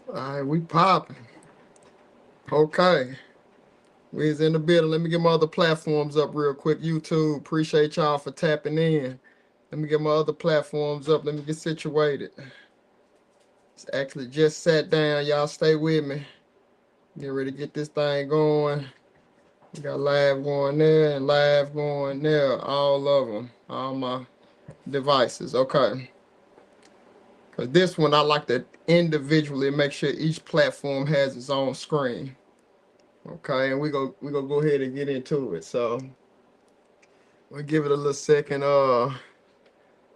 All right, we popping. Okay. We's in the building. Let me get my other platforms up real quick. YouTube, appreciate y'all for tapping in. Let me get my other platforms up. Let me get situated. It's actually just sat down. Y'all stay with me. Get ready to get this thing going. We got live going there and live going there. All of them. All my devices. Okay. Because this one, I like to individually make sure each platform has its own screen. Okay, and we gonna go ahead and get into it. So we'll give it a little second.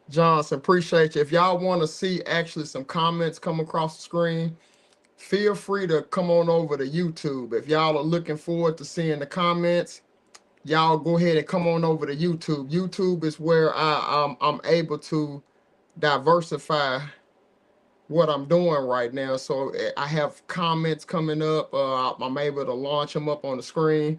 Johnson, appreciate you. If y'all want to see actually some comments come across the screen, feel free to come on over to YouTube. If y'all are looking forward to seeing the comments, y'all go ahead and come on over to YouTube. YouTube is where I'm able to diversify what I'm doing right now. So I have comments coming up. I'm able to launch them up on the screen.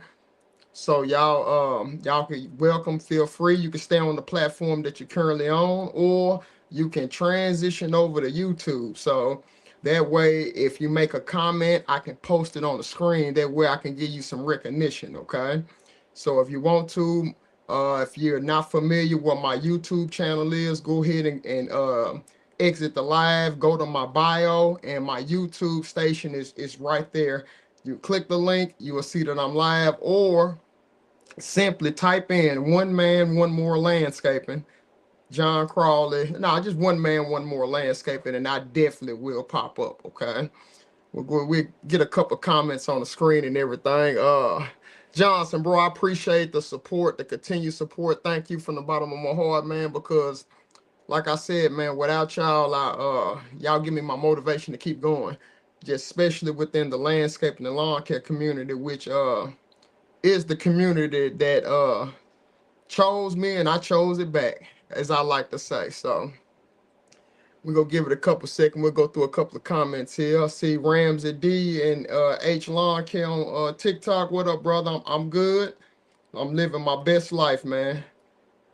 So y'all can welcome, feel free. You can stay on the platform that you're currently on, or you can transition over to YouTube. So that way, if you make a comment, I can post it on the screen. That way I can give you some recognition, okay? So if you want to, if you're not familiar what my YouTube channel is, go ahead and exit the live, go to my bio, and my YouTube station is right there. You click the link, you will see that I'm live, or simply type in one man, one more landscaping, John Crawley. No, just one man, one more landscaping, and I definitely will pop up. Okay. We get a couple comments on the screen and everything. Johnson, bro, I appreciate the support, the continued support. Thank you from the bottom of my heart, man, because like I said, man, without y'all, y'all give me my motivation to keep going. Just especially within the landscape and the lawn care community, which is the community that chose me and I chose it back, as I like to say. So we're gonna give it a couple seconds. We'll go through a couple of comments here. I see Ramsey D and H Lawn Care on TikTok. What up, brother? I'm good. I'm living my best life, man.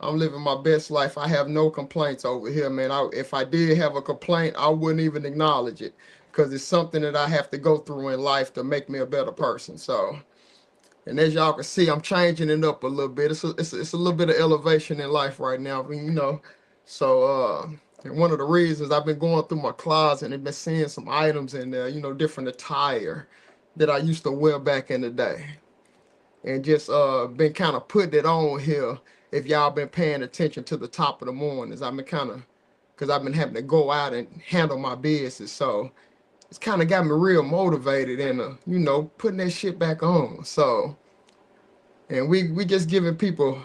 I'm living my best life. I have no complaints over here, man. If I did have a complaint, I wouldn't even acknowledge it because it's something that I have to go through in life to make me a better person. So, and as y'all can see, I'm changing it up a little bit. It's a little bit of elevation in life right now, you know. So and one of the reasons I've been going through my closet and been seeing some items in there, you know, different attire that I used to wear back in the day, and just been kind of putting it on here. If y'all been paying attention to the top of the mornings, I've been kind of, because I've been having to go out and handle my business, so it's kind of got me real motivated and you know, putting that shit back on. So, and we just giving people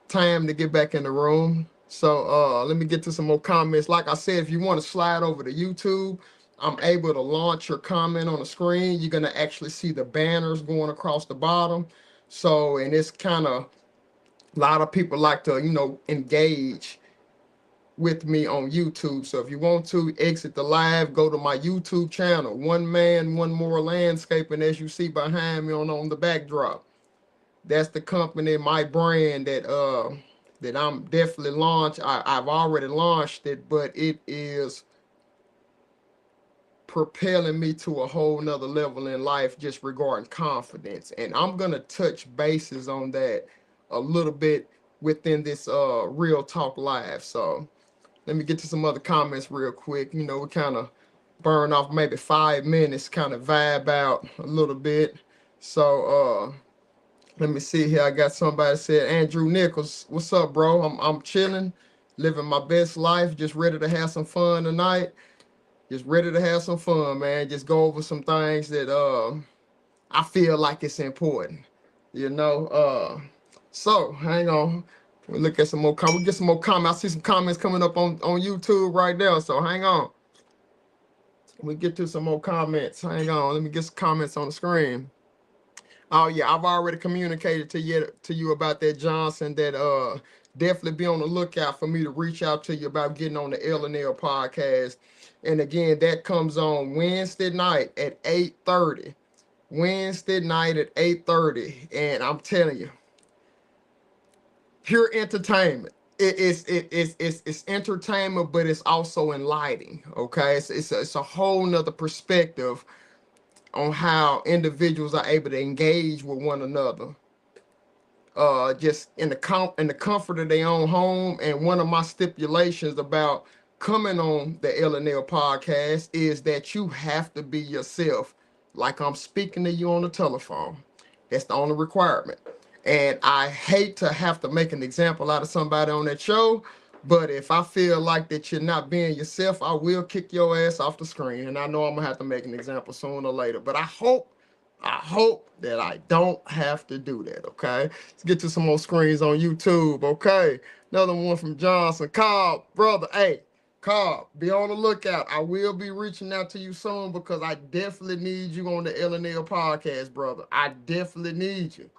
time to get back in the room. So let me get to some more comments. Like I said, if you want to slide over to YouTube, I'm able to launch your comment on the screen. You're gonna actually see the banners going across the bottom. So, and it's kind of, a lot of people like to, you know, engage with me on YouTube. So if you want to exit the live, go to my YouTube channel, One Man, One More Landscaping, as you see behind me on the backdrop. That's the company, my brand that I'm definitely launched. I've already launched it, but it is propelling me to a whole nother level in life just regarding confidence. And I'm gonna touch bases on that a little bit within this real talk live. So let me get to some other comments real quick. You know, we kind of burn off maybe 5 minutes, kind of vibe out a little bit. So let me see here. I got somebody said, Andrew Nichols, what's up, bro? I'm chilling, living my best life, just ready to have some fun tonight. Just ready to have some fun, man. Just go over some things that I feel like it's important. You know. So hang on. We look at some more comments. We get some more comments. I see some comments coming up on YouTube right now. So hang on. We get to some more comments. Hang on. Let me get some comments on the screen. Oh yeah, I've already communicated to you about that, Johnson. That definitely be on the lookout for me to reach out to you about getting on the L and L podcast. And again, that comes on Wednesday night at 8:30. Wednesday night at 8:30. And I'm telling you, pure entertainment. it's entertainment, but it's also enlightening. Okay, it's a whole nother perspective on how individuals are able to engage with one another, just in the comfort of their own home. And one of my stipulations about coming on the LNL podcast is that you have to be yourself, like I'm speaking to you on the telephone. That's the only requirement. And I hate to have to make an example out of somebody on that show, but if I feel like that you're not being yourself, I will kick your ass off the screen. And I know I'm gonna have to make an example sooner or later, but I hope that I don't have to do that, okay? Let's get to some more screens on YouTube, okay? Another one from Johnson. Cobb, brother, hey, Cobb, be on the lookout. I will be reaching out to you soon because I definitely need you on the LNL podcast, brother. I definitely need you.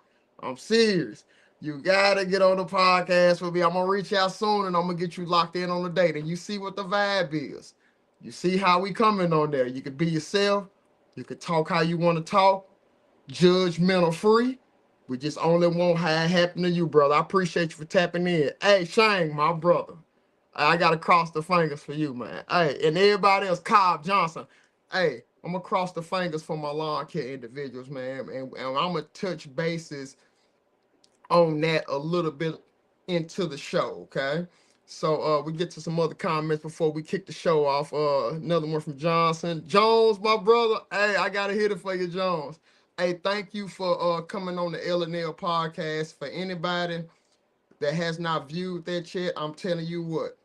I'm serious. You gotta get on the podcast with me. I'm gonna reach out soon and I'm gonna get you locked in on the date. And you see what the vibe is. You see how we coming on there. You can be yourself. You can talk how you want to talk, judgmental free. We just only want how it happened to you, brother. I appreciate you for tapping in. Hey, Shane, my brother. I gotta cross the fingers for you, man. Hey, and everybody else, Cobb Johnson. Hey, I'm gonna cross the fingers for my lawn care individuals, man. And I'm gonna touch bases on that a little bit into the show, okay? So we get to some other comments before we kick the show off. Another one from Johnson. Jones, my brother. Hey, I gotta hit it for you, Jones. Hey, thank you for coming on the LNL podcast. For anybody that has not viewed that yet, I'm telling you what,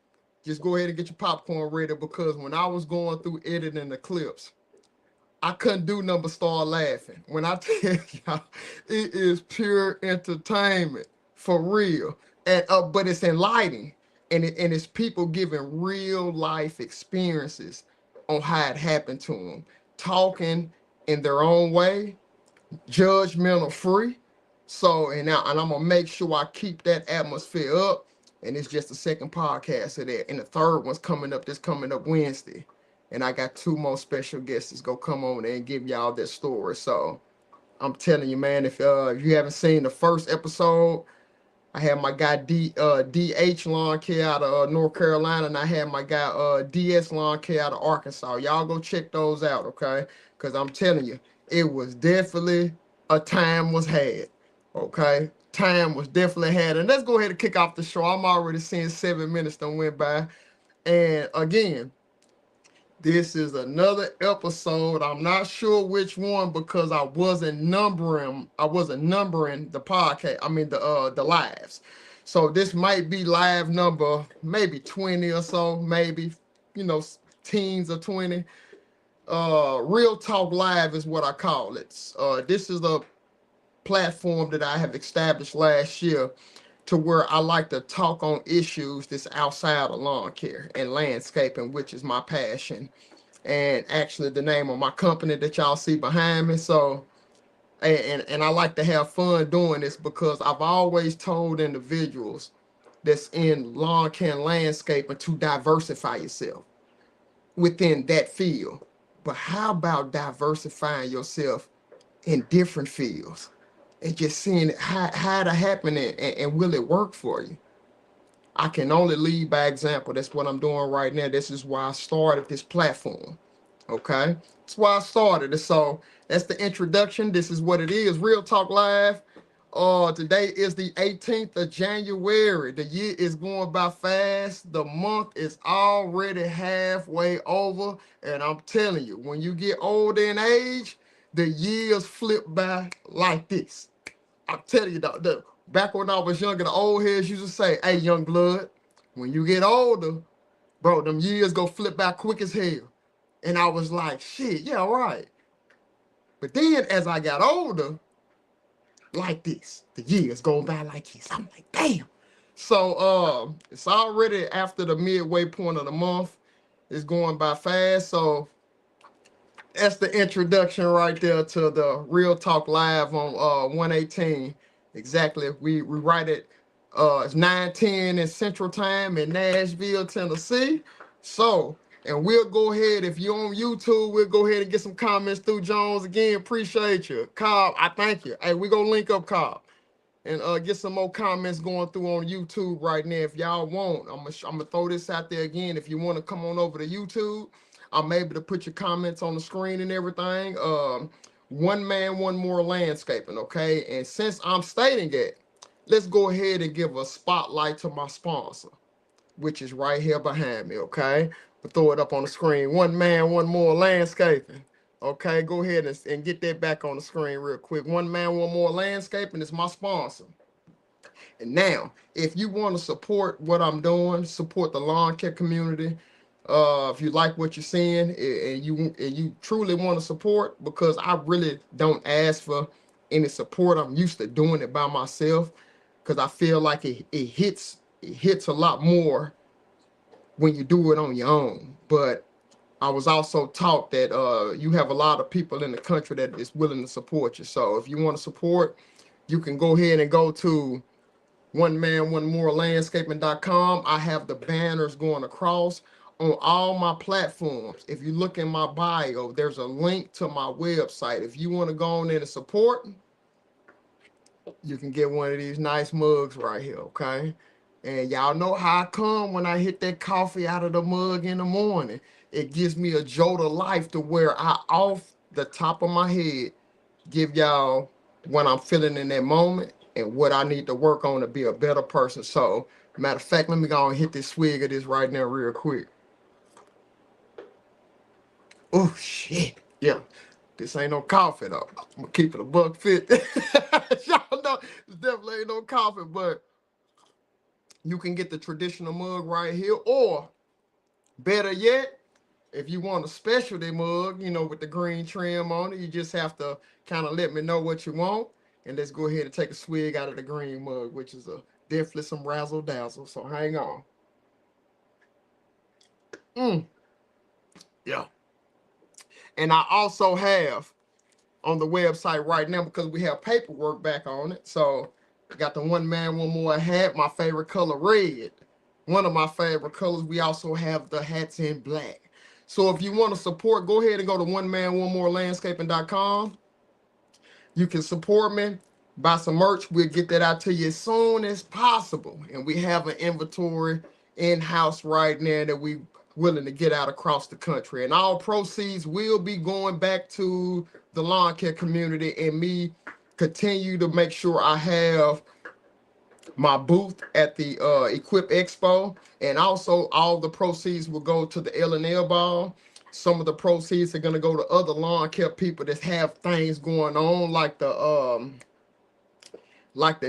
just go ahead and get your popcorn ready, because when I was going through editing the clips, I couldn't do nothing but start laughing. When I tell y'all, it is pure entertainment for real, and but it's enlightening, and it's people giving real life experiences on how it happened to them, talking in their own way, judgmental free. So and I'm gonna make sure I keep that atmosphere up. And it's just the second podcast of that. And the third one's coming up Wednesday. And I got two more special guests that's gonna come on there and give y'all their story. So I'm telling you, man, if you haven't seen the first episode, I had my guy DH Lawn Care out of North Carolina, and I had my guy DS Lawn Care out of Arkansas. Y'all go check those out, okay? Because I'm telling you, it was definitely a time was had, okay? Time was definitely had. And let's go ahead and kick off the show. I'm already seeing 7 minutes done went by. And again, this is another episode. I'm not sure which one because I wasn't numbering the podcast. I mean the lives. So this might be live number maybe 20 or so, maybe, teens or 20. Real Talk Live is what I call it. This is a platform that I have established last year to where I like to talk on issues that's outside of lawn care and landscaping, which is my passion, and actually the name of my company that y'all see behind me. So, and I like to have fun doing this because I've always told individuals that's in lawn care and landscaping to diversify yourself within that field. But how about diversifying yourself in different fields and just seeing how to happen and will it work for you? I can only lead by example. That's what I'm doing right now. This is why I started this platform. Okay? That's why I started it. So that's the introduction. This is what it is. Real Talk Live. Today is the 18th of January. The year is going by fast. The month is already halfway over. And I'm telling you, when you get older in age, the years flip by like this. I'm telling you, back when I was younger, the old heads used to say, hey, young blood, when you get older, bro, them years go flip by quick as hell. And I was like, shit, yeah, right. But then as I got older, like this, the years going by like this. I'm like, damn. So it's already after the midway point of the month. It's going by fast. So that's the introduction right there to the Real Talk Live on 118. Exactly. We write it it's 9:10 in Central Time in Nashville, Tennessee. So, and we'll go ahead, if you're on YouTube, we'll go ahead and get some comments through. Jones, again, appreciate you. Cobb, I thank you. Hey, we gonna link up, Cobb. and get some more comments going through on YouTube right now. If y'all want, I'm gonna throw this out there again. If you want to come on over to YouTube, I'm able to put your comments on the screen and everything. One man, one more landscaping, okay? And since I'm stating it, let's go ahead and give a spotlight to my sponsor, which is right here behind me, okay? We'll throw it up on the screen. One man, one more landscaping. Okay, go ahead and get that back on the screen real quick. One man, one more landscaping is my sponsor. And now, if you want to support what I'm doing, support the lawn care community, if you like what you're seeing and you truly want to support, because I really don't ask for any support. I'm used to doing it by myself because I feel like it hits a lot more when you do it on your own. But I was also taught that you have a lot of people in the country that is willing to support you. So if you want to support, you can go ahead and go to onemanOneMoreLandscaping.com. I have the banners going across on all my platforms. If you look in my bio, there's a link to my website. If you want to go on in and support, you can get one of these nice mugs right here, okay? And y'all know how I come when I hit that coffee out of the mug in the morning. It gives me a jolt of life to where I, off the top of my head, give y'all what I'm feeling in that moment and what I need to work on to be a better person. So, matter of fact, let me go and hit this swig of this right now real quick. Oh, shit. Yeah. This ain't no coffee, though. I'm going to keep it $1.50. Y'all know, this definitely ain't no coffee, but you can get the traditional mug right here, or better yet, if you want a specialty mug, you know, with the green trim on it, you just have to kind of let me know what you want. And let's go ahead and take a swig out of the green mug, which is definitely some razzle dazzle. So hang on. Yeah. And I also have on the website right now, because we have paperwork back on it. So I got the one man, one more hat, my favorite color, red. One of my favorite colors. We also have the hats in black. So if you want to support, go ahead and go to onemanOneMoreLandscaping.com. You can support me, buy some merch. We'll get that out to you as soon as possible. And we have an inventory in-house right now that we willing to get out across the country. And all proceeds will be going back to the lawn care community, and me continue to make sure I have my booth at the Equip Expo. And also all the proceeds will go to the L&L Ball. Some of the proceeds are going to go to other lawn care people that have things going on, like the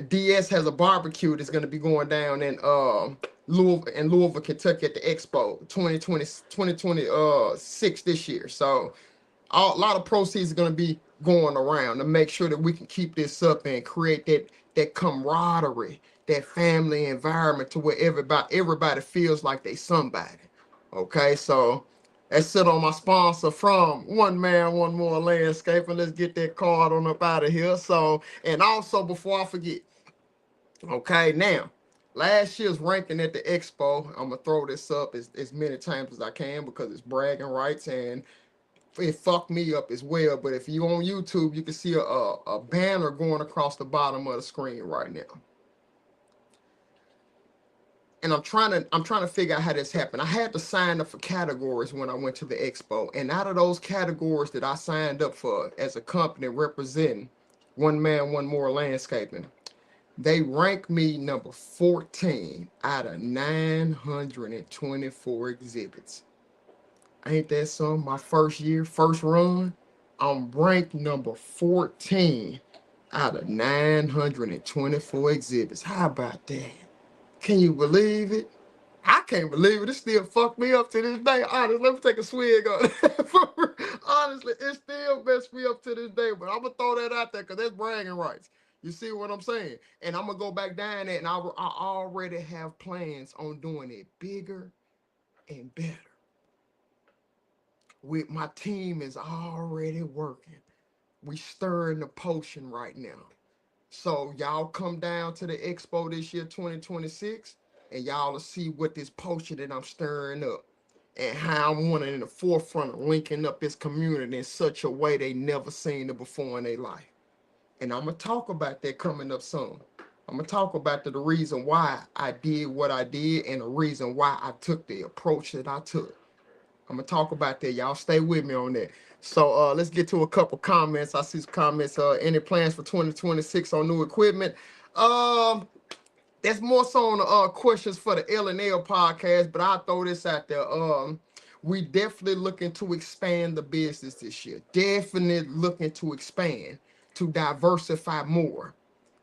DS has a barbecue that's going to be going down in Louisville, Kentucky at the Expo 2026 this year. So a lot of proceeds are going to be going around to make sure that we can keep this up and create that camaraderie, that family environment to where everybody feels like they somebody. Okay, so that's it on my sponsor from One Man, One More Landscaping. Let's get that card on up out of here. So, and also before I forget, okay, now, last year's ranking at the Expo, I'm going to throw this up as many times as I can because it's bragging rights and it fucked me up as well. But if you on YouTube, you can see a banner going across the bottom of the screen right now. And I'm trying to figure out how this happened. I had to sign up for categories when I went to the Expo. And out of those categories that I signed up for as a company representing One Man, One More Landscaping, they ranked me number 14 out of 924 exhibits. Ain't that something? My first year, first run, I'm ranked number 14 out of 924 exhibits. How about that? Can you believe it? I can't believe it. It still fucked me up to this day. Honestly, let me take a swig on it. Honestly, it still messed me up to this day. But I'm going to throw that out there because that's bragging rights. You see what I'm saying? And I'm going to go back down there, and I already have plans on doing it bigger and better. My team is already working. We stirring the potion right now. So y'all come down to the Expo this year, 2026, and y'all will see what this potion that I'm stirring up and how I'm wanting in the forefront of linking up this community in such a way they never seen it before in their life. And I'm going to talk about that coming up soon. I'm gonna talk about the reason why I did what I did and the reason why I took the approach that I took. I'm gonna talk about that. Y'all stay with me on that. So let's get to a couple comments. I see some comments. Any plans for 2026 on new equipment? Um, that's more so on the questions for the L&L podcast, but I'll throw this out there. We definitely looking to expand the business this year. Definitely looking to expand, to diversify more,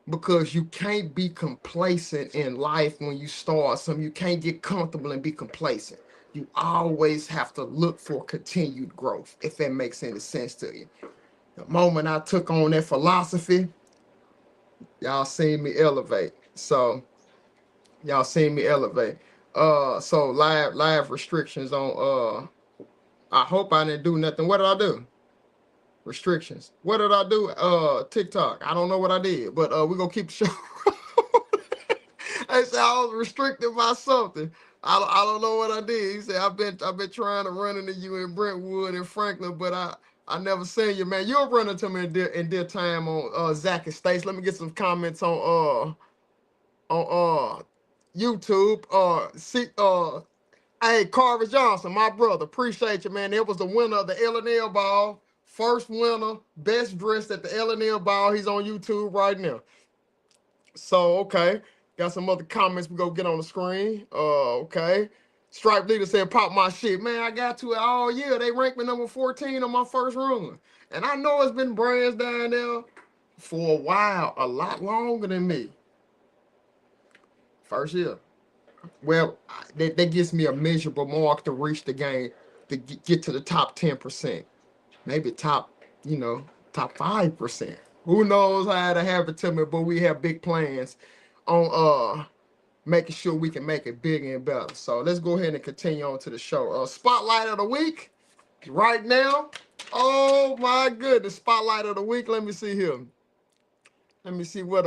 because you can't be complacent in life when you start something. You can't get comfortable and be complacent. You always have to look for continued growth, if that makes any sense to you. The moment I took on that philosophy, y'all seen me elevate. So y'all seen me elevate. So live restrictions on I hope I didn't do nothing. What did I do? Restrictions. What did I do? TikTok. I don't know what I did, but we're gonna keep the show. I said I was restricted by something. I don't know what I did. He said I've been trying to run into you in Brentwood and Franklin, but I never seen you, man. You'll run into me in dear time on Zach and Stace. Let me get some comments on YouTube. Hey, Carver Johnson, my brother, appreciate you, man. It was the winner of the L&L Ball. First winner, best dressed at the L&L Ball. He's on YouTube right now. So, okay. Got some other comments we go get on the screen. Okay. Stripe Leader said, pop my shit. Man, I got to it all year. They ranked me number 14 on my first run. And I know it's been brands down there for a while, a lot longer than me. First year. Well, that gives me a measurable mark to reach the game, to get to the top 10%. Maybe top 5%. Who knows how to happen to me, but we have big plans on making sure we can make it bigger and better. So let's go ahead and continue on to the show. Spotlight of the week right now. Oh my goodness, spotlight of the week. Let me see here. Let me see where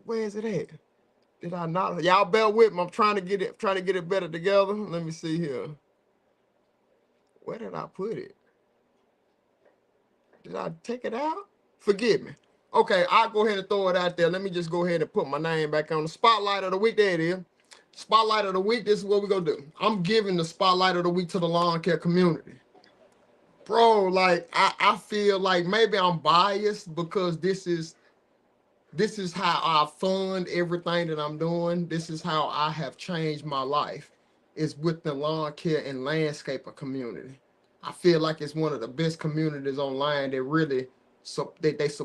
is it at? Did I not? Y'all bear with me. I'm trying to get it better together. Let me see here. Where did I put it? Did I take it out? Forgive me. Okay, I'll go ahead and throw it out there. Let me just go ahead and put my name back on the spotlight of the week. There it is. Spotlight of the week. This is what we're gonna do. I'm giving the spotlight of the week to the lawn care community. Bro, like I feel like maybe I'm biased because this is how I fund everything that I'm doing. This is how I have changed my life, is with the lawn care and landscaper community. I feel like it's one of the best communities online that really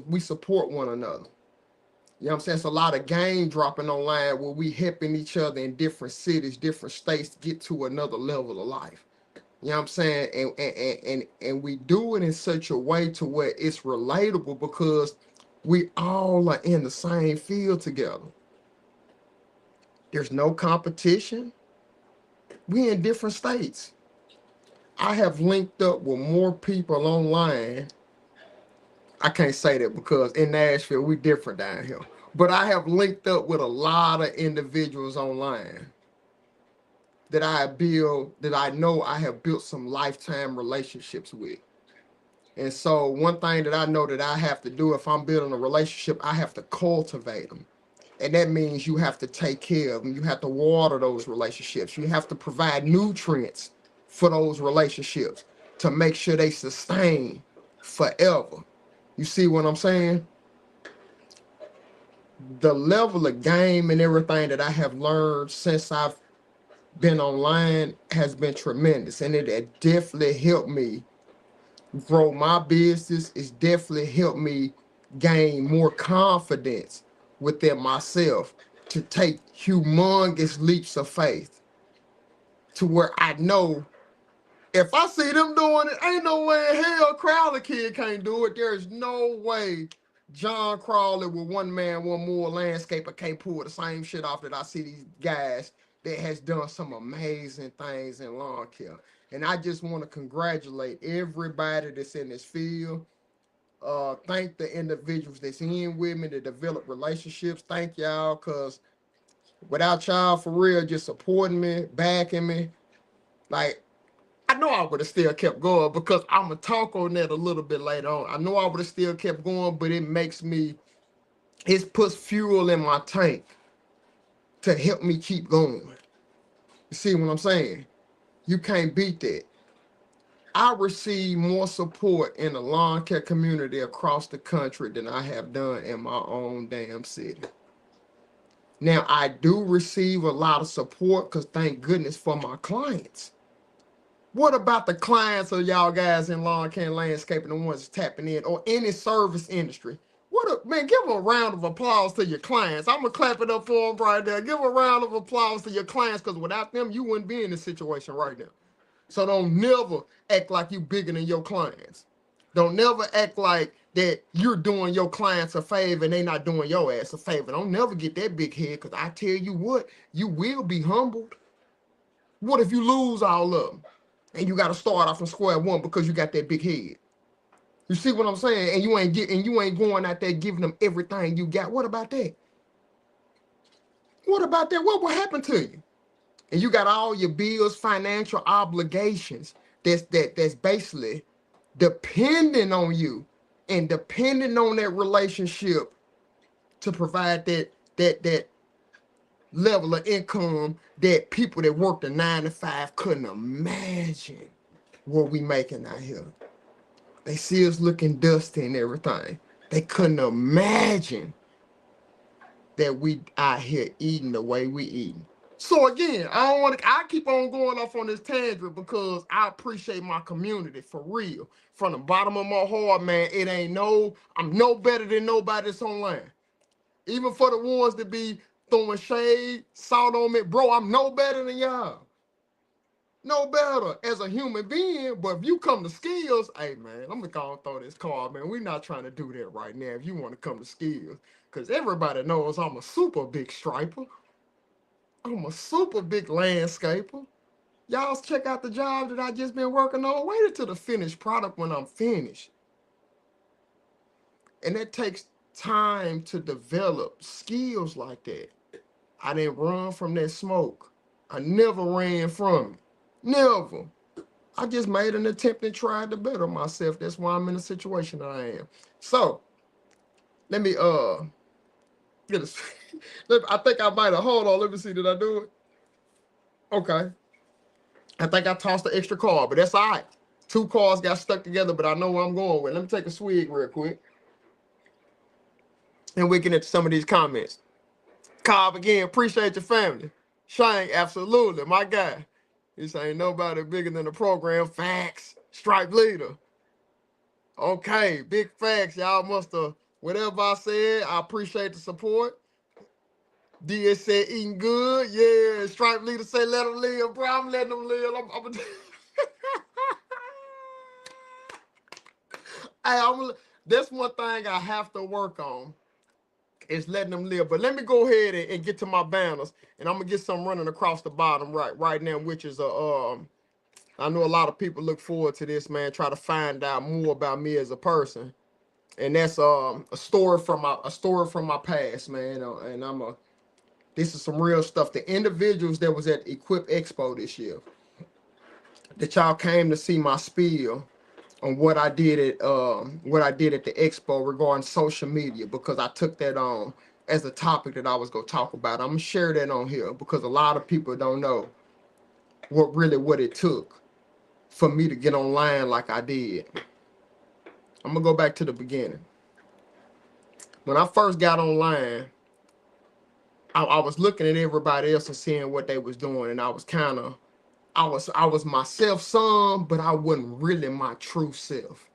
we support one another. You know what I'm saying? It's a lot of game dropping online where we helping each other in different cities, different states to get to another level of life. You know what I'm saying? And we do it in such a way to where it's relatable because we all are in the same field together. There's no competition. We in different states. I have linked up with more people online. I can't say that because in Nashville, we different down here. But I have linked up with a lot of individuals online that I know I have built some lifetime relationships with. And so one thing that I know that I have to do if I'm building a relationship, I have to cultivate them. And that means you have to take care of them. You have to water those relationships. You have to provide nutrients for those relationships to make sure they sustain forever. You see what I'm saying? The level of game and everything that I have learned since I've been online has been tremendous. And it definitely helped me grow my business. It's definitely helped me gain more confidence within myself to take humongous leaps of faith to where I know if I see them doing it, ain't no way in hell Crowley Kid can't do it. There's no way John Crawley with One Man, One More landscaper can't pull the same shit off that I see these guys that has done some amazing things in lawn care. And I just want to congratulate everybody that's in this field. Thank the individuals that's in with me to develop relationships. Thank y'all, because without y'all for real just supporting me, backing me, like, I know I would have still kept going because I'm going to talk on that a little bit later on. I know I would have still kept going, but it puts fuel in my tank to help me keep going. You see what I'm saying? You can't beat that. I receive more support in the lawn care community across the country than I have done in my own damn city. Now, I do receive a lot of support because thank goodness for my clients. What about the clients of y'all guys in lawn care and landscaping, the ones that's tapping in, or any service industry? Man, give a round of applause to your clients. I'm going to clap it up for them right there. Give a round of applause to your clients, because without them, you wouldn't be in this situation right now. So don't never act like you bigger than your clients. Don't never act like that you're doing your clients a favor and they not doing your ass a favor. Don't never get that big head, because I tell you what, you will be humbled. What if you lose all of them and you got to start off from square one because you got that big head? You see what I'm saying? And you ain't going out there giving them everything you got. What about that? What about that? What will happen to you? And you got all your bills, financial obligations that's basically depending on you and depending on that relationship to provide that level of income that people that work the 9 to 5 couldn't imagine what we making out here. They see us looking dusty and everything. They couldn't imagine that we out here eating the way we eating. So again, I keep on going off on this tangent because I appreciate my community for real. From the bottom of my heart, man, I'm no better than nobody that's online. Even for the ones that be throwing shade, salt on me, bro, I'm no better than y'all. No better as a human being, but if you come to skills, hey man, I'm gonna throw this card, man. We're not trying to do that right now if you want to come to skills. Because everybody knows I'm a super big striper. I'm a super big landscaper. Y'all check out the job that I just been working on. Wait until the finished product when I'm finished. And it takes time to develop skills like that. I didn't run from that smoke. I never ran from it. Never. I just made an attempt and tried to better myself. That's why I'm in the situation that I am. So, let me get this. I think I might have. Hold on. Let me see. Did I do it? Okay. I think I tossed the extra card, but that's all right. 2 cards got stuck together, but I know where I'm going with. Let me take a swig real quick. And we get into some of these comments. Cobb, again, appreciate your family. Shane, absolutely, my guy. This ain't nobody bigger than the program. Facts. Stripe leader. Okay, big facts. Y'all must have, whatever I said, I appreciate the support. DS said eating good. Yeah, Stripe leader say let them live, bro. I'm letting them live. That's one thing I have to work on, is letting them live. But let me go ahead and get to my banners, and I'm gonna get some running across the bottom right now, which is I know a lot of people look forward to this, man. Try to find out more about me as a person, and that's a story from my past, man. And this is some real stuff. The individuals that was at Equip Expo this year, that y'all came to see my spiel on what I did at the expo regarding social media, because I took that on as a topic that I was gonna talk about. I'm gonna share that on here because a lot of people don't know what it took for me to get online like I did. I'm gonna go back to the beginning. When I first got online, I was looking at everybody else and seeing what they was doing, and I was myself some, but I wasn't really my true self.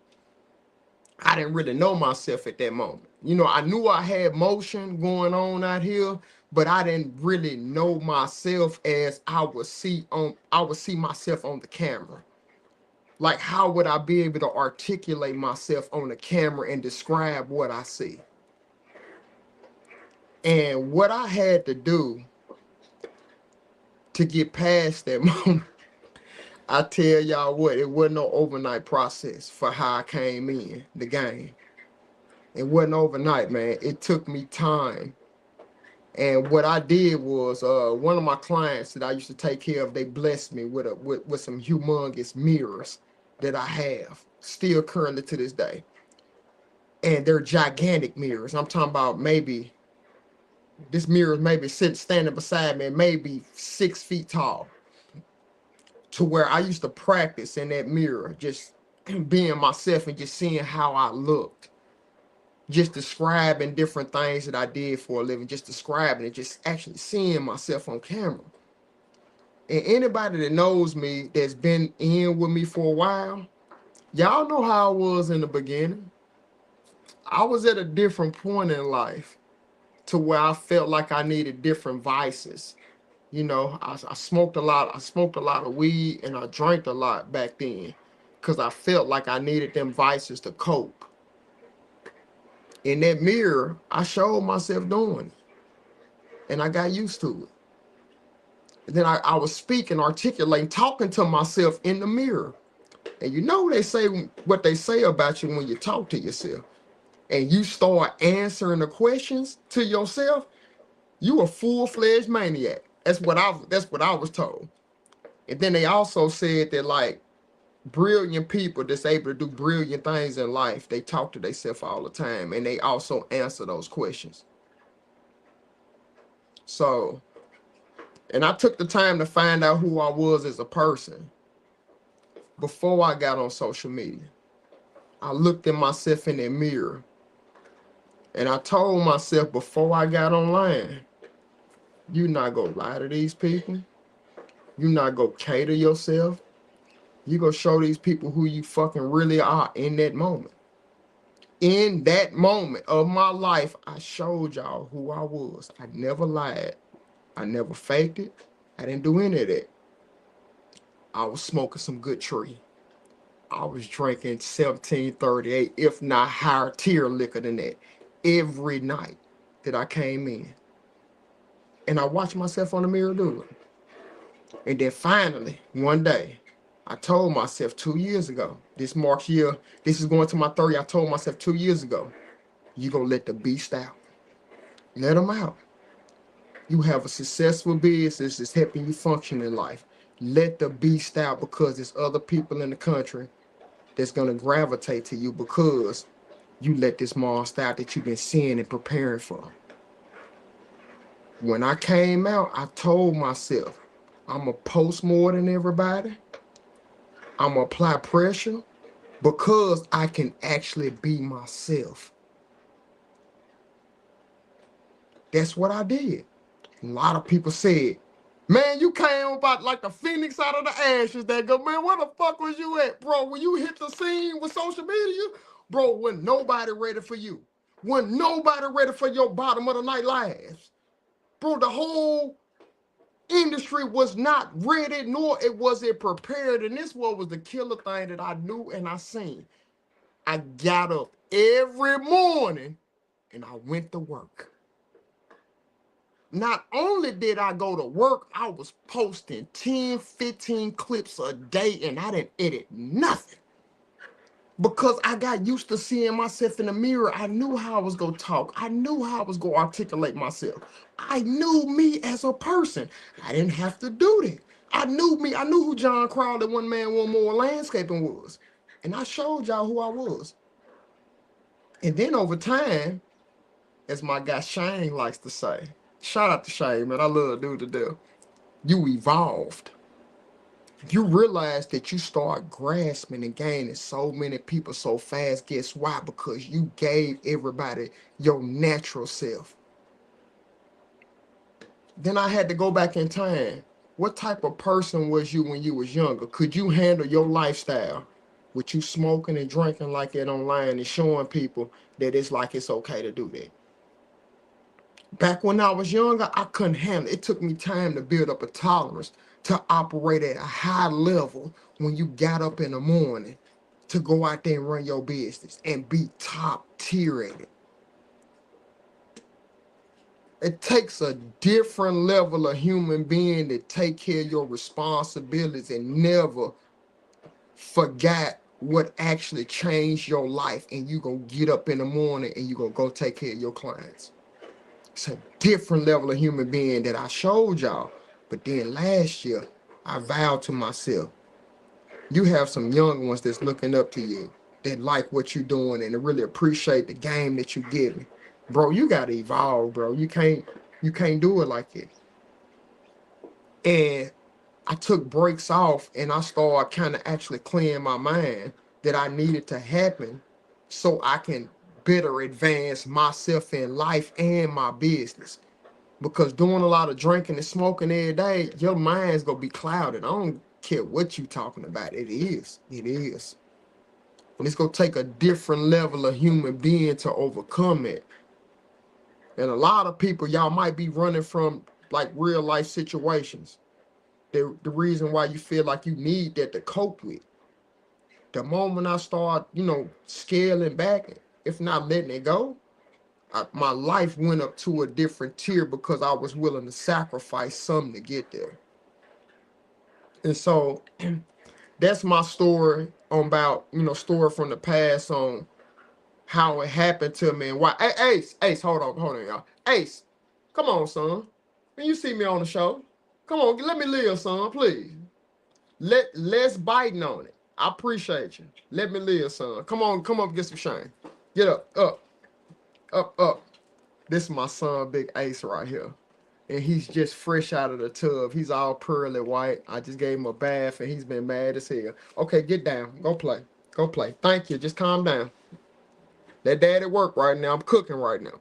I didn't really know myself at that moment. You know, I knew I had motion going on out here, but I didn't really know myself as I would see myself on the camera. Like, how would I be able to articulate myself on the camera and describe what I see? And what I had to do to get past that moment, I tell y'all what, it wasn't no overnight process for how I came in the game. It wasn't overnight, man. It took me time. And what I did was, one of my clients that I used to take care of, they blessed me with some humongous mirrors that I have still currently to this day. And they're gigantic mirrors. I'm talking about maybe This mirror is maybe standing beside me, maybe 6 feet tall, to where I used to practice in that mirror, just being myself and just seeing how I looked, just describing different things that I did for a living, just describing it, just actually seeing myself on camera. And anybody that knows me, that's been in with me for a while, y'all know how I was in the beginning. I was at a different point in life to where I felt like I needed different vices. You know, I smoked a lot. I smoked a lot of weed and I drank a lot back then because I felt like I needed them vices to cope. In that mirror, I showed myself doing it and I got used to it. And then I was speaking, articulating, talking to myself in the mirror. And you know, they say what they say about you when you talk to yourself and you start answering the questions to yourself, you a full-fledged maniac. That's what I was told. And then they also said that, like, brilliant people that's able to do brilliant things in life, they talk to themselves all the time and they also answer those questions. So, and I took the time to find out who I was as a person before I got on social media. I looked at myself in that mirror and I told myself before I got online, you're not gonna lie to these people. You're not gonna cater yourself. You gonna show these people who you fucking really are in that moment. In that moment of my life, I showed y'all who I was. I never lied. I never faked it. I didn't do any of that. I was smoking some good tree. I was drinking 1738, if not higher tier liquor than that, every night that I came in. And I watched myself on the mirror do it. And then finally, one day, I told myself 2 years ago, this March year, this is going to my 30, I told myself 2 years ago, you gonna let the beast out. Let them out. You have a successful business that's helping you function in life. Let the beast out because there's other people in the country that's gonna gravitate to you because you let this monster out that you've been seeing and preparing for. When I came out, I told myself, I'm gonna post more than everybody. I'm gonna apply pressure because I can actually be myself. That's what I did. A lot of people said, man, you came about like the phoenix out of the ashes. That go, man, where the fuck was you at, bro? When you hit the scene with social media, bro, wasn't nobody ready for you. Wasn't nobody ready for your bottom of the night lives. Bro, the whole industry was not ready, nor it was it prepared. And this what was the killer thing that I knew and I seen. I got up every morning and I went to work. Not only did I go to work, I was posting 10, 15 clips a day and I didn't edit nothing. Because I got used to seeing myself in the mirror. I knew how I was going to talk. I knew how I was going to articulate myself. I knew me as a person. I didn't have to do that. I knew me. I knew who John Crowley, One Man, One More Landscaping was. And I showed y'all who I was. And then over time, as my guy Shane likes to say, shout out to Shane, man. I love dude to death. You evolved. You realize that you start grasping and gaining so many people so fast. Guess why? Because you gave everybody your natural self. Then I had to go back in time. What type of person was you when you was younger? Could you handle your lifestyle with you smoking and drinking like that online and showing people that it's like it's okay to do that? Back when I was younger, I couldn't handle it. It took me time to build up a tolerance to operate at a high level when you got up in the morning to go out there and run your business and be top tier at it. It takes a different level of human being to take care of your responsibilities and never forget what actually changed your life, and you gonna get up in the morning and you gonna go take care of your clients. It's a different level of human being that I showed y'all. But then last year, I vowed to myself, you have some young ones that's looking up to you, that like what you're doing and really appreciate the game that you're giving. Bro, you got to evolve, bro. You can't You can't do it like it. And I took breaks off and I started kind of actually clearing my mind that I needed to happen so I can better advance myself in life and my business. Because doing a lot of drinking and smoking every day, your mind's gonna be clouded. I don't care what you talking about. It is. It is. And it's gonna take a different level of human being to overcome it. And a lot of people, y'all might be running from like real life situations. The reason why you feel like you need that to cope with. The moment I start, scaling back, if not letting it go, my life went up to a different tier because I was willing to sacrifice something to get there. And so that's my story about, story from the past on how it happened to me and why. Hey, Ace, hold on, y'all. Ace, come on, son. When you see me on the show, come on, let me live, son, please. Let's biting on it. I appreciate you. Let me live, son. Come on, come up, get some shine. Get up. This is my son, Big Ace, right here. And he's just fresh out of the tub. He's all pearly white. I just gave him a bath and he's been mad as hell. Okay, get down. Go play. Go play. Thank you. Just calm down. Let daddy work right now. I'm cooking right now.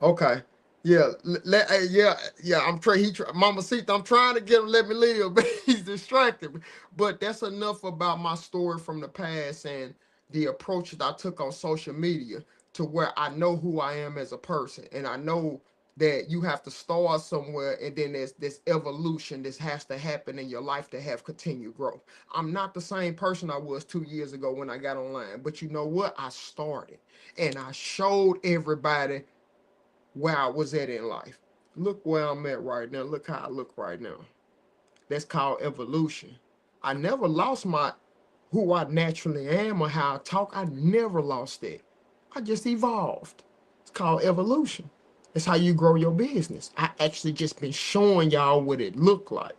Okay. Yeah, I'm trying. Mama Sita, I'm trying to get him let me live, but he's distracted. But that's enough about my story from the past and the approach that I took on social media to where I know who I am as a person, and I know that you have to start somewhere, and then there's this evolution that has to happen in your life to have continued growth. I'm not the same person I was 2 years ago when I got online, but you know what? I started, and I showed everybody where I was at in life. Look where I'm at right now. Look how I look right now. That's called evolution. I never lost my who I naturally am or how I talk. I never lost that. I just evolved. It's called evolution. It's how you grow your business. I actually just been showing y'all what it looked like.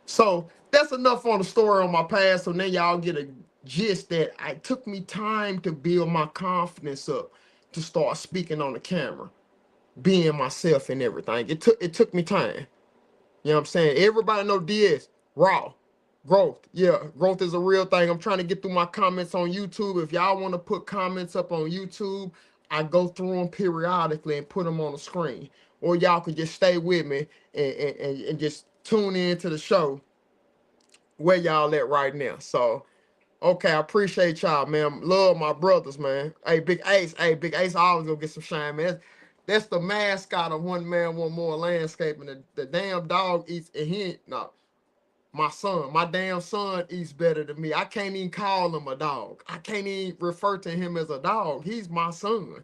So that's enough on the story on my past. So now y'all get a gist that it took me time to build my confidence up to start speaking on the camera, being myself and everything. It took me time. You know what I'm saying? Everybody know DS, raw, growth. Yeah, growth is a real thing. I'm trying to get through my comments on YouTube. If y'all want to put comments up on YouTube, I go through them periodically and put them on the screen. Or y'all can just stay with me and just tune in to the show where y'all at right now. So, okay, I appreciate y'all, man. Love my brothers, man. Hey, Big Ace. Hey, Big Ace, I always gonna get some shine, man. That's the mascot of One Man, One More Landscaping. The damn dog eats, and he ain't, no, my damn son eats better than me. I can't even call him a dog. I can't even refer to him as a dog. He's my son.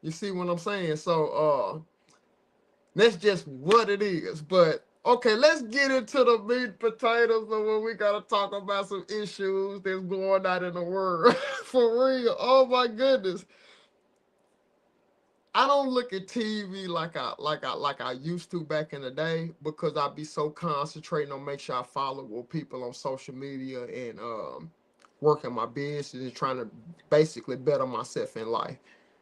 You see what I'm saying? So, that's just what it is. But okay, let's get into the meat and potatoes of when we gotta talk about some issues that's going on in the world. For real. Oh my goodness. I don't look at TV like I used to back in the day because I be so concentrating on make sure I follow with people on social media and working my business and trying to basically better myself in life.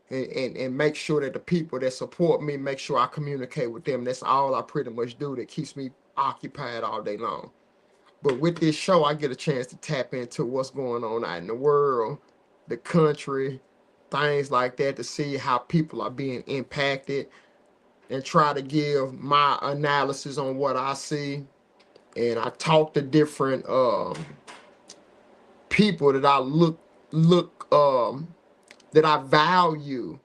And make sure that the people that support me, make sure I communicate with them. That's all I pretty much do that keeps me occupied all day long. But with this show, I get a chance to tap into what's going on out in the world, the country, things like that, to see how people are being impacted and try to give my analysis on what I see. And I talk to different people that I that I value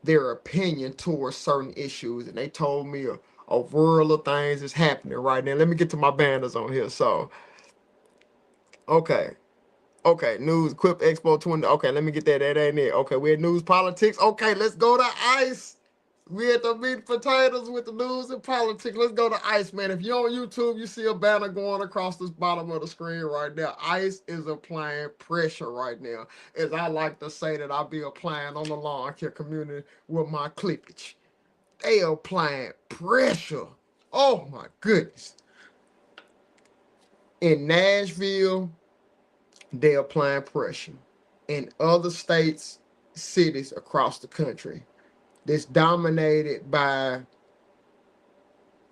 their opinion towards certain issues, and they told me a world of things is happening right now. Let me get to my banners on here. So, okay. Okay, news, Quip Expo 20. Okay, let me get that. That ain't it. Okay, we had news, politics. Okay, let's go to ICE. We had the meat and potatoes with the news and politics. Let's go to ICE, man. If you're on YouTube, you see a banner going across this bottom of the screen right now. ICE is applying pressure right now. As I like to say that I'll be applying on the lawn care community with my clippage. They applying pressure. Oh my goodness. In Nashville, they applying pressure. In other states, cities across the country, that's dominated by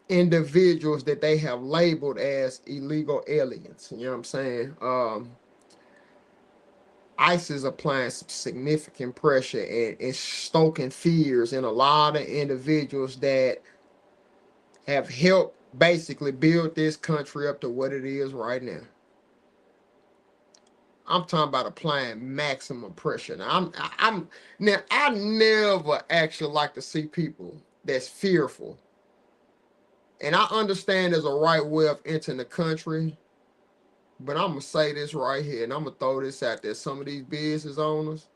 individuals that they have labeled as illegal aliens. You know what I'm saying? ICE is applying some significant pressure and stoking fears in a lot of individuals that have helped basically build this country up to what it is right now. I'm talking about applying maximum pressure. Now I never actually like to see people that's fearful. And I understand there's a right way of entering the country, but I'm gonna say this right here, and I'm gonna throw this out there. Some of these business owners,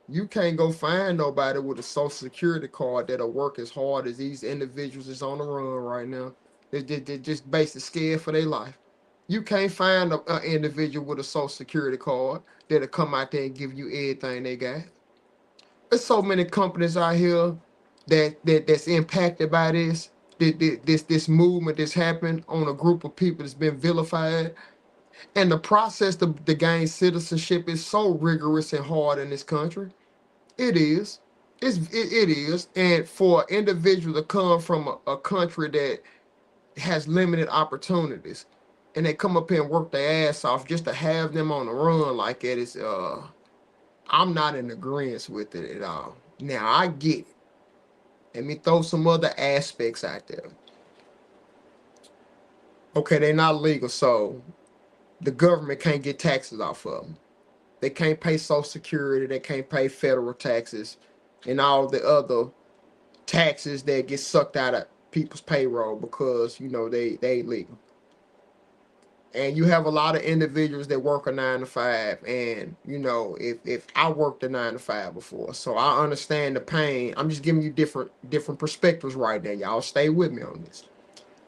you can't go find nobody with a social security card that'll work as hard as these individuals is on the run right now. They're just basically scared for their life. You can't find an individual with a social security card that'll come out there and give you everything they got. There's so many companies out here that's impacted by this movement that's happened on a group of people that's been vilified. And the process to gain citizenship is so rigorous and hard in this country. It is. It is. And for an individual to come from a country that has limited opportunities and they come up here and work their ass off just to have them on the run like that is I'm not in agreement with it at all. Now I get it. Let me throw some other aspects out there. Okay, they're not legal, so the government can't get taxes off of them. They can't pay Social Security, they can't pay federal taxes, and all the other taxes that get sucked out of people's payroll because, they illegal. And you have a lot of individuals that work a 9 to 5, and if I worked a 9 to 5 before, so I understand the pain. I'm just giving you different perspectives right now. Y'all stay with me on this.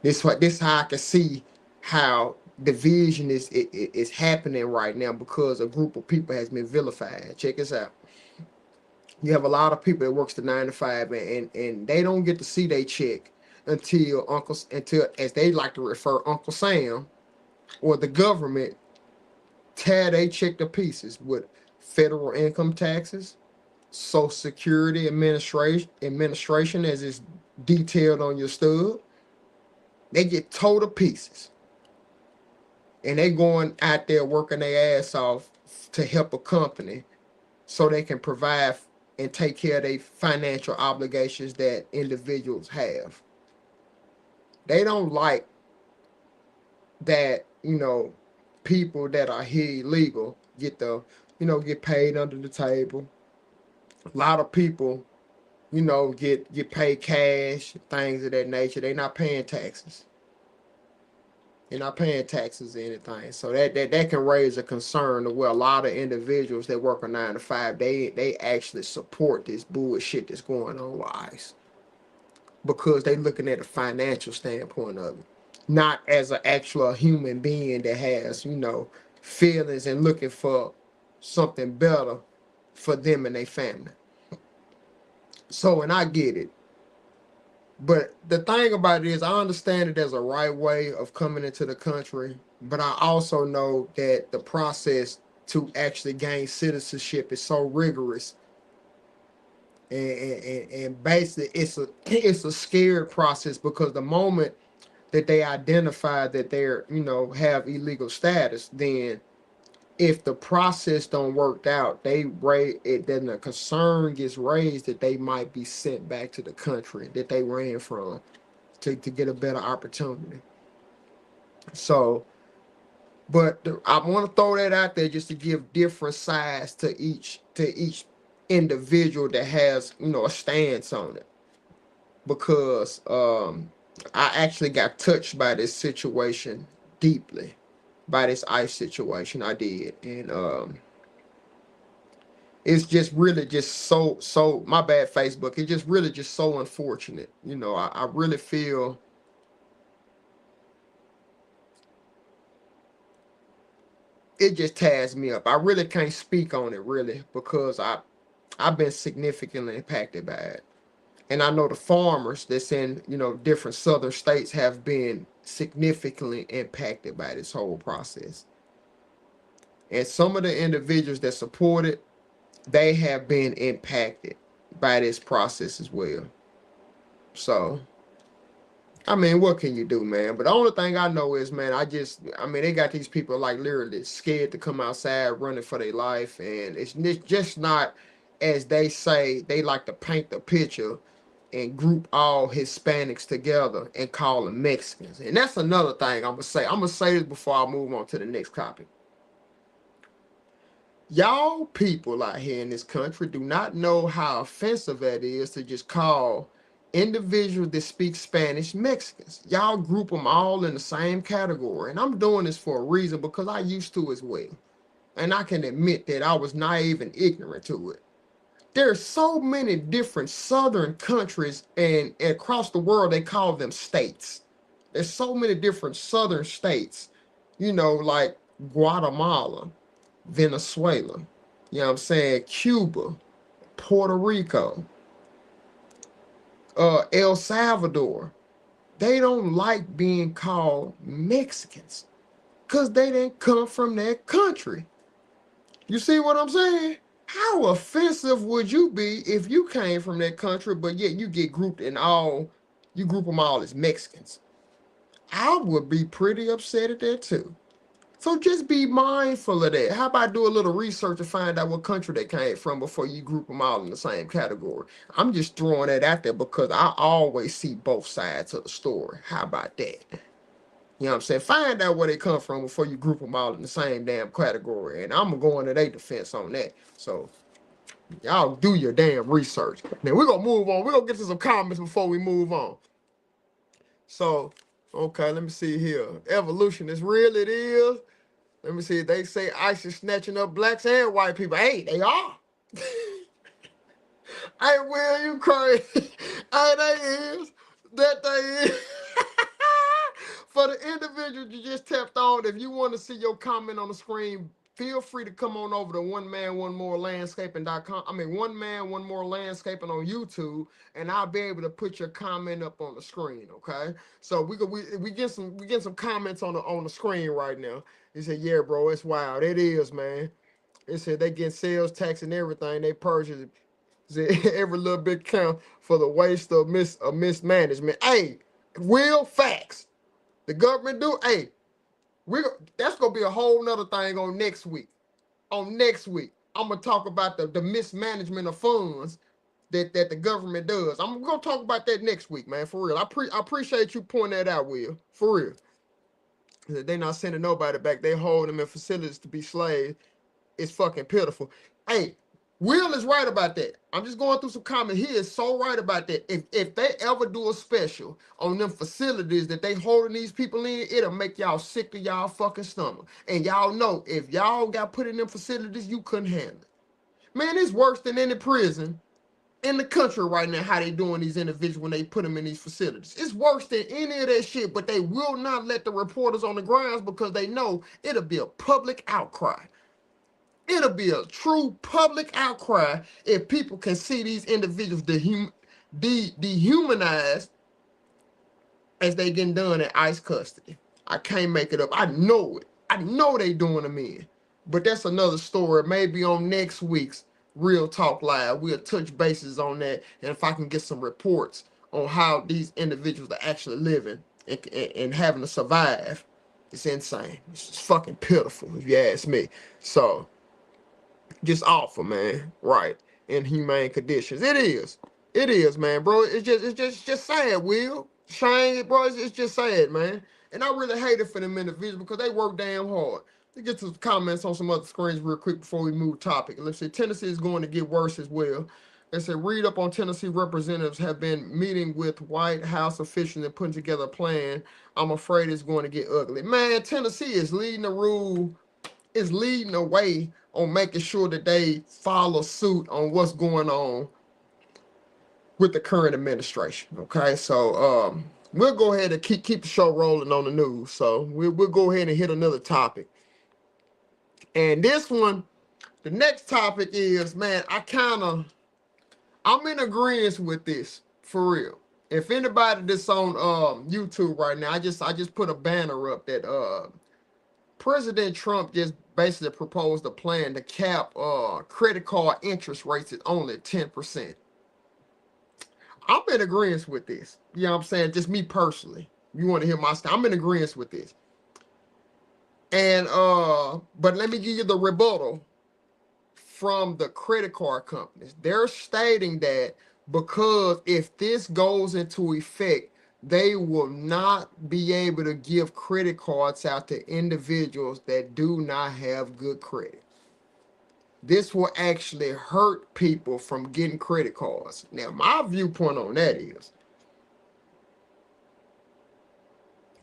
This is how I can see how division is happening right now because a group of people has been vilified. Check this out. You have a lot of people that works the 9 to 5, and they don't get to see their check until as they like to refer, Uncle Sam or the government tear they check to pieces with federal income taxes, Social Security administration as is detailed on your stub. They get tore to pieces. And they going out there working their ass off to help a company so they can provide and take care of their financial obligations that individuals have. They don't like that, people that are here illegal get paid under the table. A lot of people, get paid cash, things of that nature. They're not paying taxes. They're not paying taxes or anything. So that can raise a concern to where a lot of individuals that work a 9 to 5, they actually support this bullshit that's going on with ICE. Because they looking at a financial standpoint of it. Not as an actual human being that has, feelings and looking for something better for them and their family. So, and I get it. But the thing about it is, I understand that there's a right way of coming into the country, but I also know that the process to actually gain citizenship is so rigorous. And basically, it's a scared process because the moment that they identify that they're, have illegal status, then if the process don't work out, then the concern gets raised that they might be sent back to the country that they ran from to get a better opportunity. So, but I want to throw that out there just to give different sides to each individual that has, a stance on it. Because I actually got touched by this situation deeply, by this ICE situation. I did, and it's just really just so my bad, Facebook. It's just really just so unfortunate. I really feel it just tears me up. I really can't speak on it really because I've been significantly impacted by it. And I know the farmers that's in, different southern states have been significantly impacted by this whole process. And some of the individuals that support it, they have been impacted by this process as well. So, I mean, what can you do, man? But the only thing I know is, man, I mean, they got these people like literally scared to come outside running for their life. And it's just not as they say, they like to paint the picture and group all Hispanics together and call them Mexicans. And that's another thing I'm going to say. I'm going to say this before I move on to the next topic. Y'all people out here in this country do not know how offensive that is to just call individuals that speak Spanish Mexicans. Y'all group them all in the same category. And I'm doing this for a reason because I used to as well. And I can admit that I was naive and ignorant to it. There's so many different southern countries and across the world they call them states. There's so many different southern states, you know, like Guatemala, Venezuela, you know what I'm saying, Cuba, Puerto Rico, El Salvador. They don't like being called Mexicans because they didn't come from that country. You see what I'm saying? How offensive would you be if you came from that country, but yet you get grouped in all, you group them all as Mexicans? I would be pretty upset at that too. So just be mindful of that. How about do a little research to find out what country they came from before you group them all in the same category? I'm just throwing that out there because I always see both sides of the story. How about that? You know what I'm saying? Find out where they come from before you group them all in the same damn category. And I'm going to their defense on that. So y'all do your damn research. Now we're going to move on. We're going to get to some comments before we move on. So, okay, let me see here. Evolution is real. It is. Let me see. They say ICE is snatching up blacks and white people. Hey, they are. Hey, Will, you crazy? Hey, they is. That they is. For the individual you just tapped on, if you want to see your comment on the screen, feel free to come on over to One Man One More Landscaping.com. I mean, One Man One More Landscaping on YouTube, and I'll be able to put your comment up on the screen. Okay, so we get some comments on the screen right now. He said, "Yeah, bro, it's wild. It is, man." It said they get sales tax and everything. They purchase every little bit count for the waste of mismanagement. Hey, real facts. The government do. Hey, that's gonna be a whole nother thing on next week. On next week, I'm gonna talk about the mismanagement of funds that the government does. I'm gonna talk about that next week, man. For real. I appreciate you pointing that out, Will. For real. They're not sending nobody back. They hold them in facilities to be slaves. It's fucking pitiful. Hey, Will is right about that. I'm just going through some comments. He is so right about that. If they ever do a special on them facilities that they holding these people in, it'll make y'all sick to y'all fucking stomach. And y'all know if y'all got put in them facilities, you couldn't handle it. Man, it's worse than any prison in the country right now, how they doing these individuals when they put them in these facilities. It's worse than any of that shit, but they will not let the reporters on the grounds because they know it'll be a public outcry. It'll be a true public outcry if people can see these individuals dehumanized as they getting done in ICE custody. I can't make it up. I know it. I know they doing them in. But that's another story. Maybe on next week's Real Talk Live, we'll touch bases on that. And if I can get some reports on how these individuals are actually living and having to survive, it's insane. It's fucking pitiful, if you ask me. So, just awful, man. Right. Inhumane conditions. It is. It is, man, bro. It's just sad, Will. Shame, bro. It's just sad, man. And I really hate it for them individuals because they work damn hard. Let's get to some comments on some other screens real quick before we move topic. Let's say Tennessee is going to get worse as well. They said read up on Tennessee representatives have been meeting with White House officials and putting together a plan. I'm afraid it's going to get ugly. Man, Tennessee is leading the way on making sure that they follow suit on what's going on with the current administration. Okay, so we'll go ahead and keep the show rolling on the news. So we'll go ahead and hit another topic. And this one, the next topic is, man, I'm in agreement with this for real. If anybody that's on YouTube right now, I just put a banner up that President Trump just basically proposed a plan to cap credit card interest rates at only 10%. I'm in agreement with this. You know what I'm saying? Just me personally. You want to hear my style? I'm in agreement with this. And but let me give you the rebuttal from the credit card companies. They're stating that because if this goes into effect, they will not be able to give credit cards out to individuals that do not have good credit. This will actually hurt people from getting credit cards. Now, my viewpoint on that is,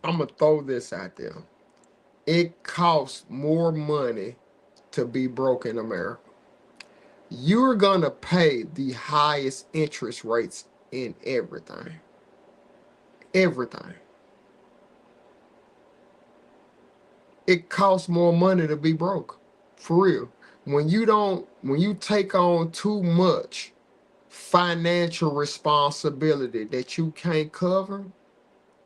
I'm going to throw this out there. It costs more money to be broke in America. You're going to pay the highest interest rates in everything. Everything. It costs more money to be broke. For real. When you take on too much financial responsibility that you can't cover,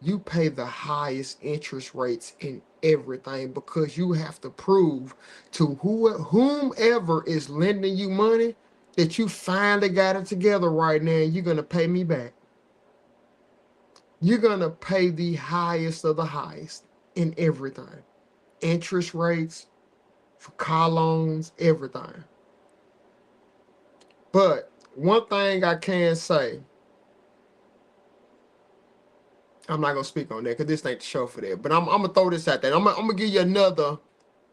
you pay the highest interest rates in everything because you have to prove to whomever is lending you money that you finally got it together right now and you're going to pay me back. You're going to pay the highest of the highest in everything. Interest rates, for car loans, everything. But one thing I can say, I'm not gonna speak on that because this ain't the show for that. But I'm gonna throw this out there. I'm gonna give you another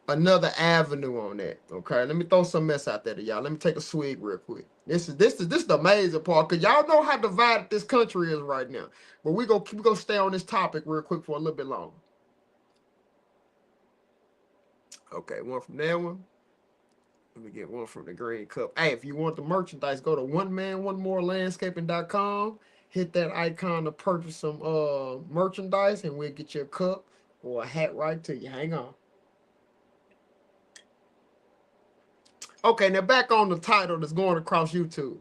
avenue on that. Okay, let me throw some mess out there to y'all. Let me take a swig real quick. This is the amazing part because y'all know how divided this country is right now. But we gonna stay on this topic real quick for a little bit longer. Okay, one from that one. Let me get one from the green cup. Hey, if you want the merchandise, go to oneman1morelandscaping.com. Hit that icon to purchase some merchandise, and we'll get you a cup or a hat right to you. Hang on. Okay, now back on the title that's going across YouTube.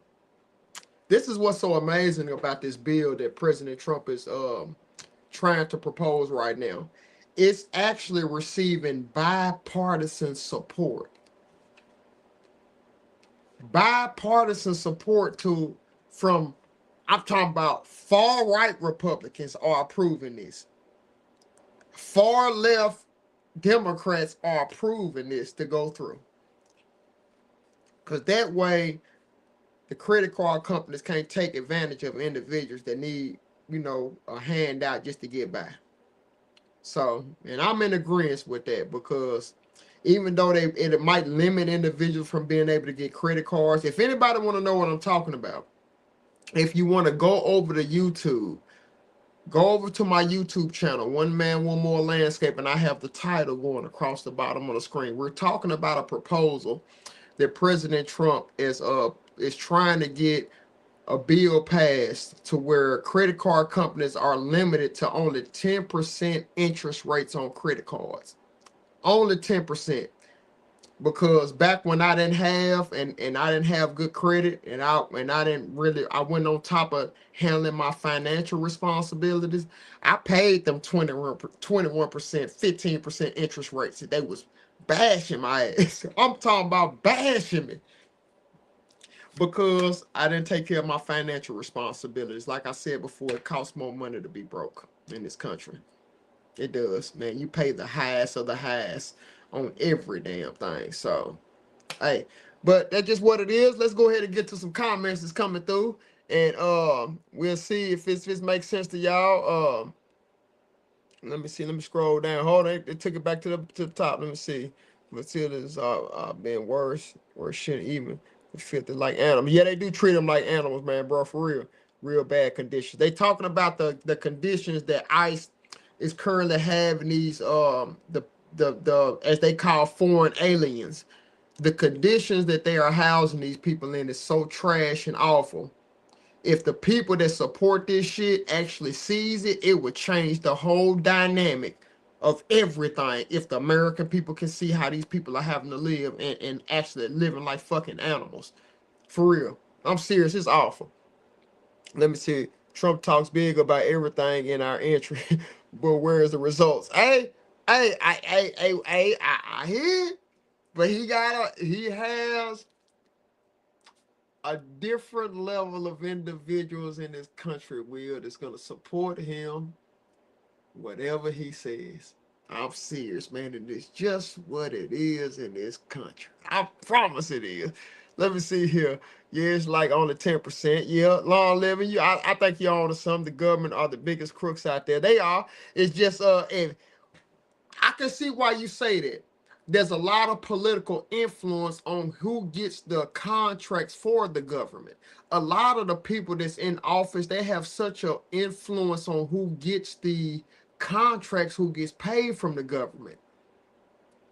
This is what's so amazing about this bill that President Trump is trying to propose right now. It's actually receiving bipartisan support. Bipartisan support from, I'm talking about far right Republicans are approving this. Far left Democrats are approving this to go through. Because that way, the credit card companies can't take advantage of individuals that need, a handout just to get by. So, and I'm in agreement with that because even though it might limit individuals from being able to get credit cards, if anybody want to know what I'm talking about, if you want to go over to YouTube, go over to my YouTube channel, One Man, One More Landscape, and I have the title going across the bottom of the screen. We're talking about a proposal that President Trump is trying to get a bill passed to where credit card companies are limited to only 10% interest rates on credit cards. Only 10%. Because back when I didn't have and I didn't have good credit and I went on top of handling my financial responsibilities, I paid them 21%, 15% interest rates. They was bashing my ass. I'm talking about bashing me. Because I didn't take care of my financial responsibilities. Like I said before, it costs more money to be broke in this country. It does, man. You pay the highest of the highest on every damn thing. So, hey, but that's just what it is. Let's go ahead and get to some comments that's coming through, and we'll see if this makes sense to y'all. Let me see. Let me scroll down. Hold on. It took it back to the top. Let me see. Matilda's been worse shit even. Filthy like animals. Yeah, they do treat them like animals, man, bro. For real bad conditions. They talking about the conditions that ICE is currently having these the as they call foreign aliens. The conditions that they are housing these people in is so trash and awful. If the people that support this shit actually sees it, it would change the whole dynamic of everything. If the American people can see how these people are having to live and actually living like fucking animals. For real. I'm serious. It's awful. Let me see. Trump talks big about everything in our entry, but where is the results? I hear it, but he has a different level of individuals in this country, Will, that's gonna support him, whatever he says. I'm serious, man, and it's just what it is in this country. I promise it is. Let me see here. Yeah, it's like only 10%. Yeah, long living. I think you're on to some. The government are the biggest crooks out there. They are. It's just if I can see why you say that. There's a lot of political influence on who gets the contracts for the government. A lot of the people that's in office, they have such an influence on who gets the contracts, who gets paid from the government.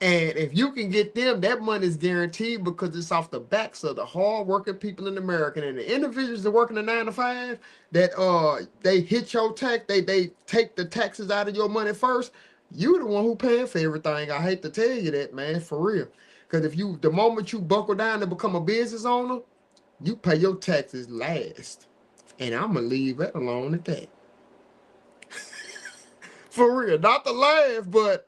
And if you can get them, that money is guaranteed because it's off the backs of the hard-working people in America. And the individuals that work in the 9 to 5, that they hit your tax, they take the taxes out of your money first. You the one who paying for everything. I hate to tell you that, man, for real. Because if you, the moment you buckle down and become a business owner, you pay your taxes last. And I'm gonna leave that alone at that. For real, not to laugh, but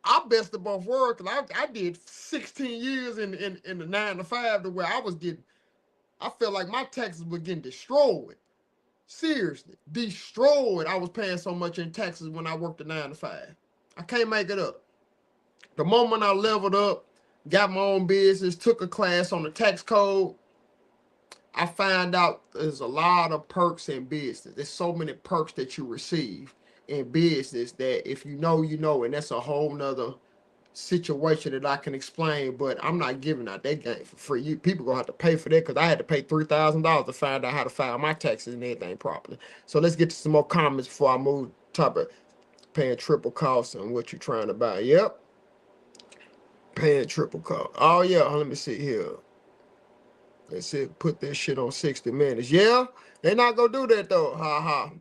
I best of both worlds. I did 16 years in the 9 to 5 to where I was getting, I felt like my taxes were getting destroyed. Seriously, destroyed. I was paying so much in taxes when I worked the 9 to 5. I can't make it up. The moment I leveled up, got my own business, took a class on the tax code, I found out there's a lot of perks in business. There's so many perks that you receive in business that if you know, you know, and that's a whole nother situation that I can explain, but I'm not giving out that game for free. People gonna have to pay for that because I had to pay $3,000 to find out how to file my taxes and everything properly. So let's get to some more comments before I move topic. Paying triple cost and what you're trying to buy. Yep. Paying triple cost. Oh yeah, let me see here. They said put this shit on 60 minutes. Yeah, they're not gonna do that though. Ha ha.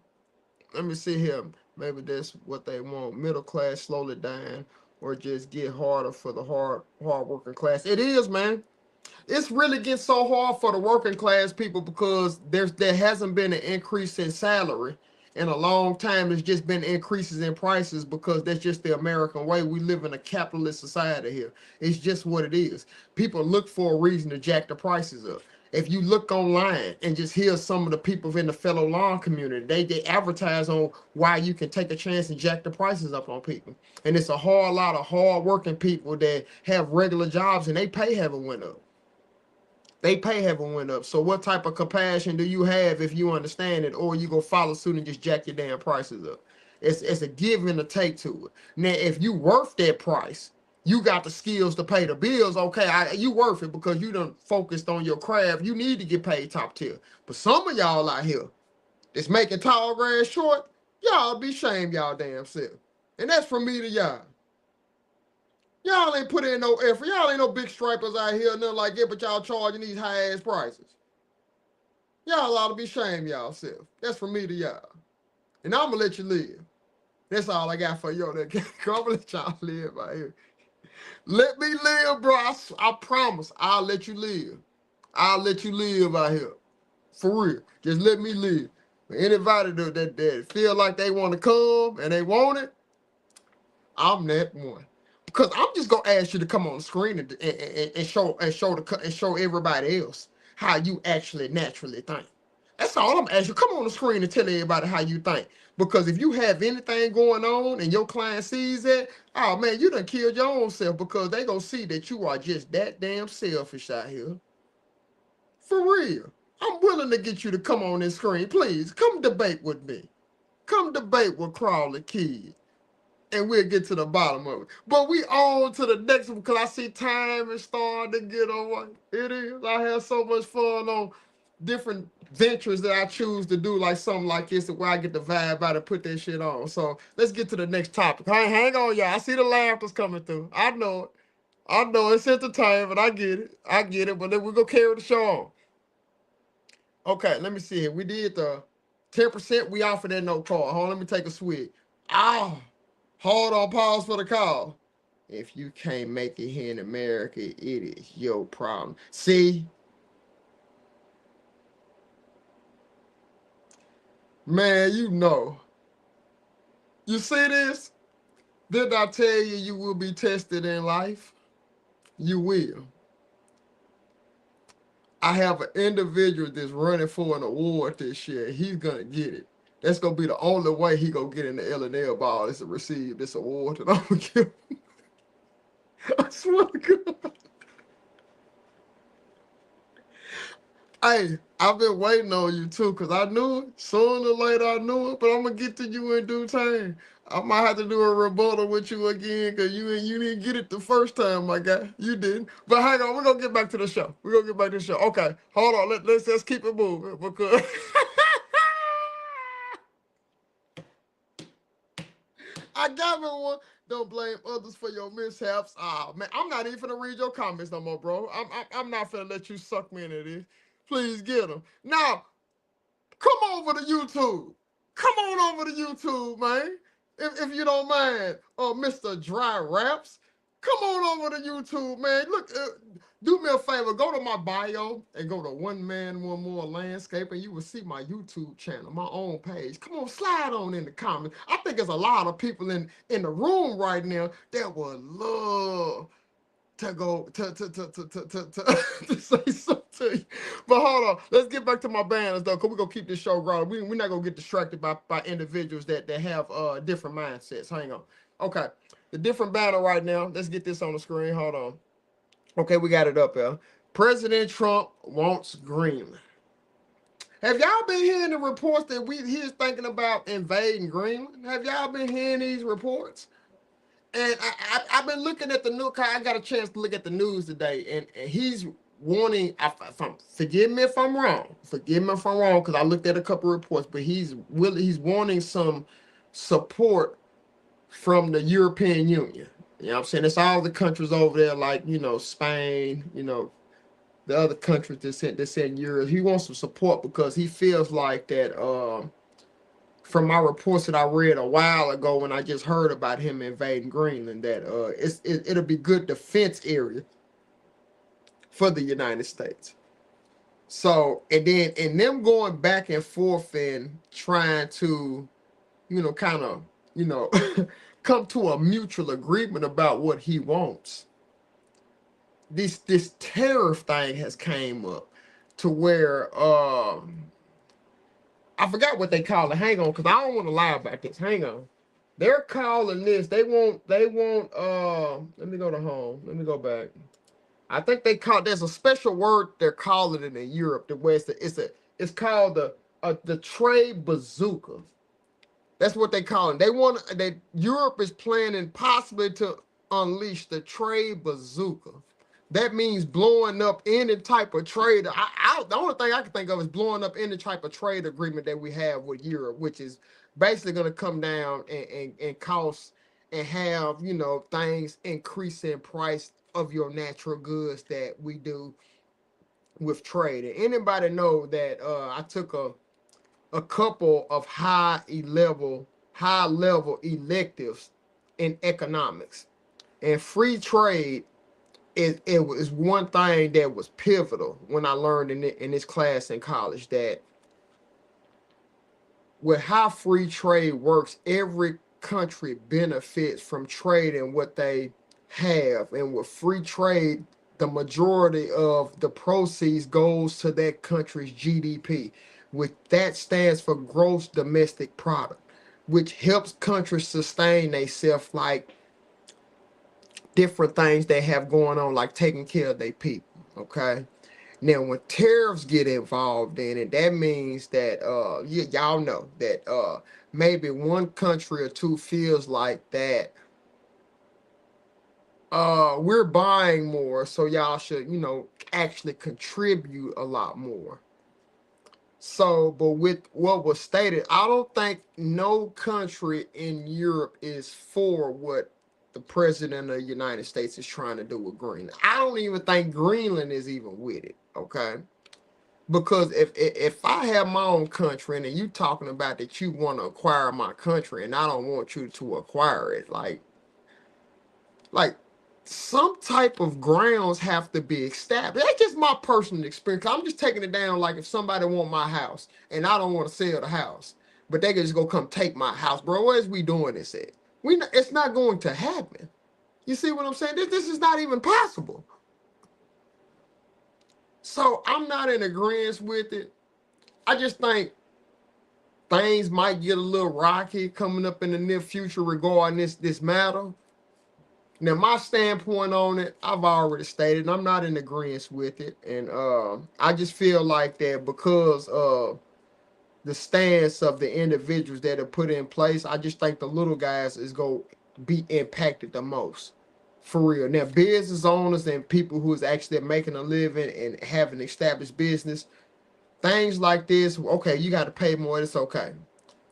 Let me see here. Maybe that's what they want. Middle class slowly dying, or just get harder for the hard working class. It is, man. It's really getting so hard for the working class people because there hasn't been an increase in salary in a long time. There's just been increases in prices because that's just the American way. We live in a capitalist society here. It's just what it is. People look for a reason to jack the prices up. If you look online and just hear some of the people in the fellow lawn community, they advertise on why you can take a chance and jack the prices up on people. And it's a whole lot of hard working people that have regular jobs and they pay haven't went up. They pay haven't went up. So what type of compassion do you have if you understand it, or you go follow suit and just jack your damn prices up? It's a give and a take to it. Now, if you worth that price, you got the skills to pay the bills. Okay, you worth it because you done focused on your craft. You need to get paid top tier. But some of y'all out here that's making tall grass short, y'all be shamed y'all damn self. And that's from me to y'all. Y'all ain't put in no effort. Y'all ain't no big stripers out here, nothing like that, but y'all charging these high ass prices. Y'all ought to be ashamed y'all self. That's from me to y'all. And I'm gonna let you live. That's all I got for you on that. I'm gonna let y'all live out here. Let me live, bro. I promise I'll let you live. I'll let you live out here. For real. Just let me live. Anybody that feel like they want to come and they want it, I'm that one. Because I'm just gonna ask you to come on the screen and show everybody else how you actually naturally think. That's all I'm asking you. Come on the screen and tell everybody how you think. Because if you have anything going on and your client sees it, oh man, you done killed your own self because they gonna see that you are just that damn selfish out here. For real. I'm willing to get you to come on this screen. Please, come debate with me. Come debate with Crawley Kid. And we'll get to the bottom of it. But we on to the next one because I see time is starting to get away. It is. I have so much fun on different ventures that I choose to do, like something like this, where I get the vibe out and put that shit on. So let's get to the next topic. Hang on, y'all. I see the laughter's coming through. I know it. I know it's entertainment. I get it. I get it. But then we're going to carry the show on. Okay, let me see here. We did the 10%. We offered that no call. Hold on, let me take a swig. Oh. Hold on, pause for the call. If you can't make it here in America, it is your problem. See? Man, you know. You see this? Did I tell you you will be tested in life? You will. I have an individual that's running for an award this year. He's gonna get it. That's gonna be the only way he gonna get in the LNL ball is to receive this award. And I'm gonna give him. I swear to God. Hey, I've been waiting on you too, cause I knew it. Sooner or later I knew it, but I'm gonna get to you in due time. I might have to do a rebuttal with you again, cause you didn't get it the first time, my guy. You didn't. But hang on, we're gonna get back to the show. We're gonna get back to the show. Okay, hold on. Let's keep it moving because I got me one. Don't blame others for your mishaps. Ah, man, I'm not even gonna read your comments no more, bro. I'm not gonna let you suck me into this. Please get them. Now, come over to YouTube. Come on over to YouTube, man. If you don't mind, Mr. Dry Raps, come on over to YouTube, man. Look, do me a favor. Go to my bio and go to One Man, One More Landscape, and you will see my YouTube channel, my own page. Come on, slide on in the comments. I think there's a lot of people in the room right now that would love to go to say something to you. But hold on, let's get back to my banners though, because we're gonna keep this show growing. We're not gonna get distracted by individuals that have different mindsets. Hang on. Okay, the different banner right now. Let's get this on the screen. Hold on. Okay, we got it up there. President Trump wants Greenland. Have y'all been hearing the reports that he's thinking about invading Greenland? Have y'all been hearing these reports? And I've been looking at the news. I got a chance to look at the news today, and he's wanting. Forgive me if I'm wrong. Forgive me if I'm wrong, because I looked at a couple of reports. But he's wanting some support from the European Union. You know what I'm saying? It's all the countries over there, like Spain. The other countries that send euros. He wants some support because he feels like that. From my reports that I read a while ago when I just heard about him invading Greenland, that it'll be good defense area for the United States. So, and them going back and forth and trying to, kind of, come to a mutual agreement about what he wants. This tariff thing has came up to where I forgot what they call it. Hang on, because I don't want to lie about this. Hang on. They're calling this. They want, let me go to home. Let me go back. I think there's a special word they're calling it in Europe, the where it's called the trade bazooka. That's what they call it. Europe is planning possibly to unleash the trade bazooka. That means blowing up any type of trade. The only thing I can think of is blowing up any type of trade agreement that we have with Europe, which is basically going to come down and cost and have, things increase in price of your natural goods that we do with trade. And anybody know that I took a couple of high level electives in economics, and free trade it was one thing that was pivotal when I learned in this class in college, that with how free trade works, every country benefits from trading what they have. And with free trade, the majority of the proceeds goes to that country's GDP, which that stands for gross domestic product, which helps countries sustain themselves, like different things they have going on, like taking care of their people. Okay. Now, when tariffs get involved in it, that means that y'all know that maybe one country or two feels like that we're buying more, so y'all should, actually contribute a lot more. So, but with what was stated, I don't think no country in Europe is for what the president of the United States is trying to do with Greenland. I don't even think Greenland is even with it, okay? Because if I have my own country and then you talking about that you want to acquire my country and I don't want you to acquire it, like some type of grounds have to be established. That's just my personal experience. I'm just taking it down like if somebody want my house and I don't want to sell the house, but they can just go come take my house, bro. What is we doing this at? It's not going to happen. You see what I'm saying? This is not even possible. So I'm not in agreement with it. I just think things might get a little rocky coming up in the near future regarding this matter. Now, my standpoint on it, I've already stated, I'm not in agreement with it, and I just feel like that because the stance of the individuals that are put in place, I just think the little guys is going to be impacted the most. For real. Now, business owners and people who is actually making a living and having established business, things like this, okay, you got to pay more, it's okay.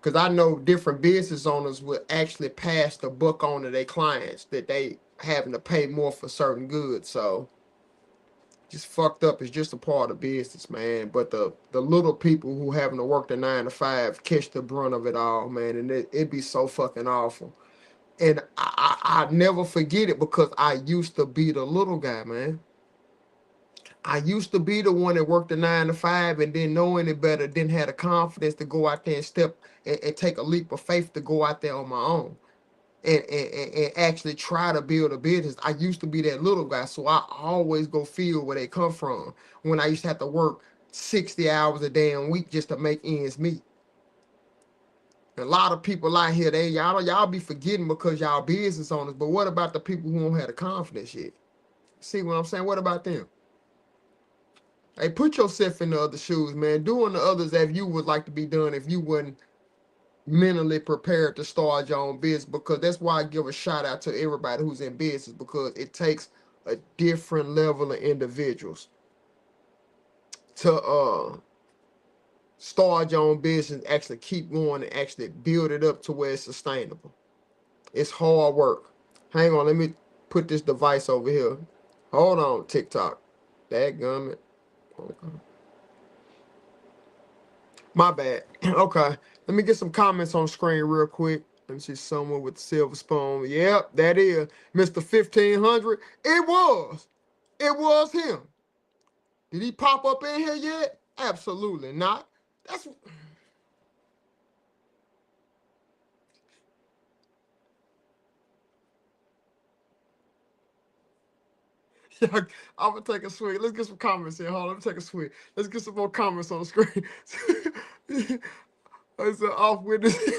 Because I know different business owners will actually pass the buck on to their clients that they having to pay more for certain goods. So just fucked up. It's just a part of business, man. But the little people who having to work the 9 to 5 catch the brunt of it all, man. And it be so fucking awful. And I never forget it because I used to be the little guy, man. I used to be the one that worked the 9 to 5 and didn't know any better, didn't have the confidence to go out there and step and take a leap of faith to go out there on my own and actually try to build a business. I used to be that little guy, so I always go feel where they come from when I used to have to work 60 hours a damn week just to make ends meet. A lot of people out here, y'all be forgetting because y'all business owners, but what about the people who don't have the confidence yet? See what I'm saying? What about them? Hey, put yourself in the other shoes, man. Doing the others as you would like to be done if you wasn't mentally prepared to start your own business, because that's why I give a shout out to everybody who's in business, because it takes a different level of individuals to start your own business, actually keep going and actually build it up to where it's sustainable. It's hard work. Hang on, let me put this device over here. Hold on, TikTok. Dadgummit. Okay. My bad. Okay. Let me get some comments on screen real quick. Let me see someone with the silver spoon. Yep, that is Mr. 1500. It was. It was him. Did he pop up in here yet? Absolutely not. That's yeah, I'm gonna take a swig. Let's get some comments here. Hold on, let me take a swig. Let's get some more comments on the screen. It's an off witness. He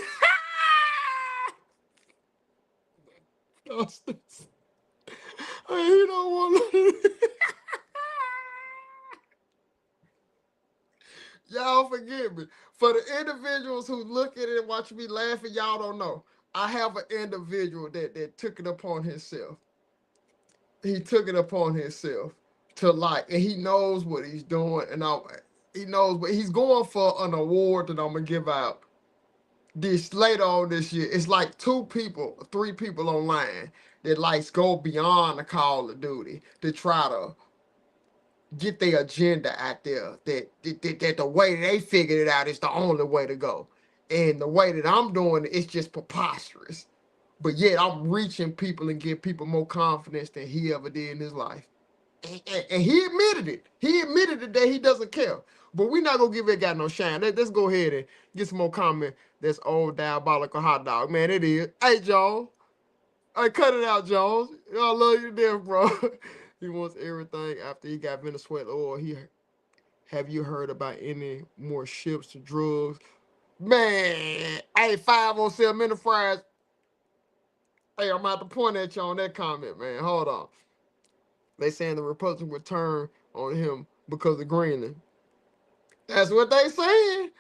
don't want to. Y'all forgive me. For the individuals who look at it and watch me laughing, y'all don't know. I have an individual that took it upon himself. He took it upon himself to like, and he knows what he's doing, and he knows, but he's going for an award that I'm gonna give out this later on this year. It's like 3 people online that likes go beyond the call of duty to try to get their agenda out there, that the way they figured it out is the only way to go. And the way that I'm doing it, it's just preposterous. But yet I'm reaching people and give people more confidence than he ever did in his life. And he admitted it. He admitted it that he doesn't care. But we're not gonna give that guy no shine. Let's go ahead and get some more comment. That's old diabolical hot dog. Man, it is. Hey, Jones. Hey, cut it out, Jones. I love you there, bro. He wants everything after he got Venezuela oil. Have you heard about any more ships to drugs? Man, hey, 507 minute fries. Hey, I'm about to point at you on that comment, man. Hold on. They saying the Republicans would turn on him because of Greenland. That's what they saying.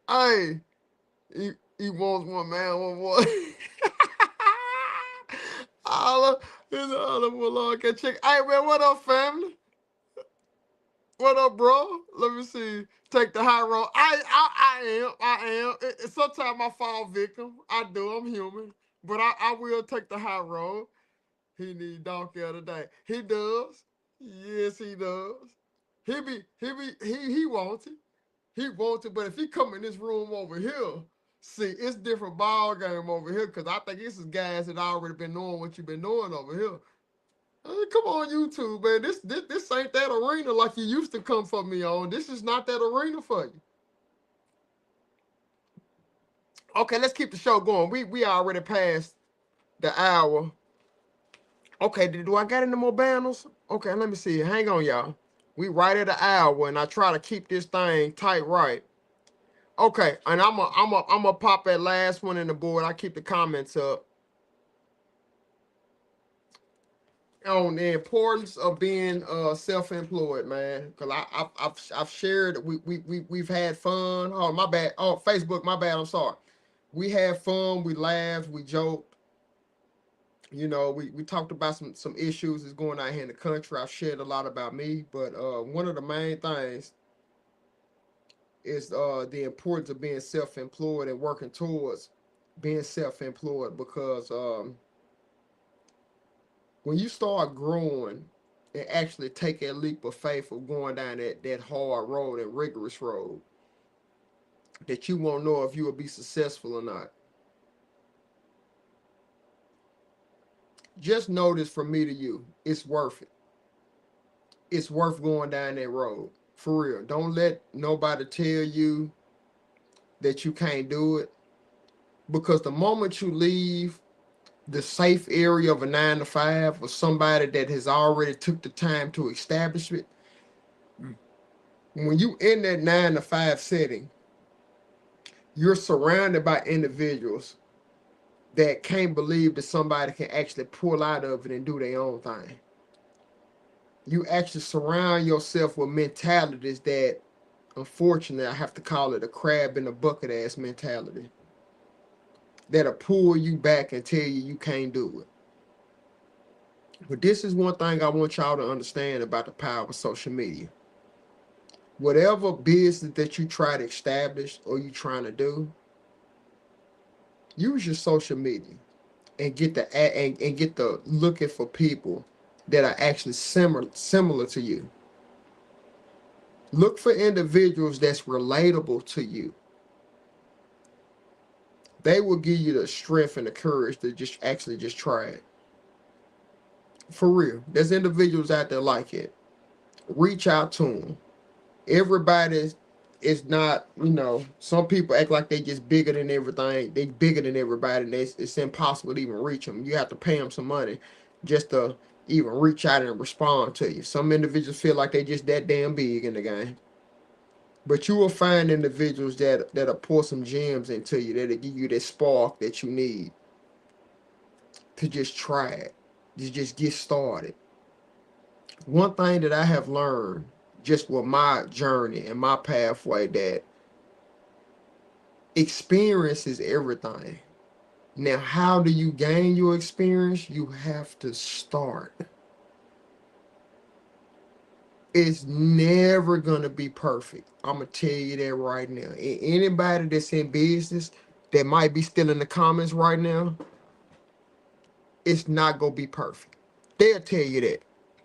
Hey, he wants one man, one boy. All of will can check. Hey man, what up, family? What up, bro? Let me see. Take the high road. I am. Sometimes I fall victim. I do. I'm human, but I will take the high road. He need donkey of the day. He does. Yes, he does. He wants it. He wants it. But if he come in this room over here, see, it's different ball game over here. Cause I think this is guys that already been knowing what you've been doing over here. Come on, YouTube, man. This ain't that arena like you used to come for me on. This is not that arena for you. Okay, let's keep the show going. We already passed the hour. Okay, do I got any more banners? Okay, let me see. Hang on, y'all. We right at an hour, and I try to keep this thing tight right. Okay, and I'm a pop that last one in the board. I keep the comments up on the importance of being self-employed, man. Cause I've shared. We've had fun. Oh my bad. Oh Facebook, my bad. I'm sorry. We had fun. We laughed. We joked. You know, we talked about some issues that's going on here in the country. I've shared a lot about me, but one of the main things is the importance of being self-employed and working towards being self-employed, because when you start growing and actually take that leap of faith of going down that hard road and rigorous road, that you won't know if you will be successful or not. Just know this from me to you. It's worth it. It's worth going down that road. For real. Don't let nobody tell you that you can't do it. Because the moment you leave the safe area of a 9 to 5 or somebody that has already took the time to establish it, when you in that 9 to 5 setting, you're surrounded by individuals that can't believe that somebody can actually pull out of it and do their own thing. You actually surround yourself with mentalities that, unfortunately, I have to call it a crab in a bucket ass mentality, that'll pull you back and tell you can't do it. But this is one thing I want y'all to understand about the power of social media. Whatever business that you try to establish or you trying to do, use your social media and get the looking for people that are actually similar to you. Look for individuals that's relatable to you. They will give you the strength and the courage to just try it. For real. There's individuals out there like it. Reach out to them. Everybody is not, some people act like they just bigger than everything. They bigger than everybody, and it's impossible to even reach them. You have to pay them some money just to even reach out and respond to you. Some individuals feel like they just that damn big in the game. But you will find individuals that'll pour some gems into you, that'll give you that spark that you need to just try it, to just get started. One thing that I have learned just with my journey and my pathway, that experience is everything. Now, how do you gain your experience? You have to start. It's never going to be perfect. I'm going to tell you that right now. Anybody that's in business that might be still in the comments right now, it's not going to be perfect. They'll tell you that.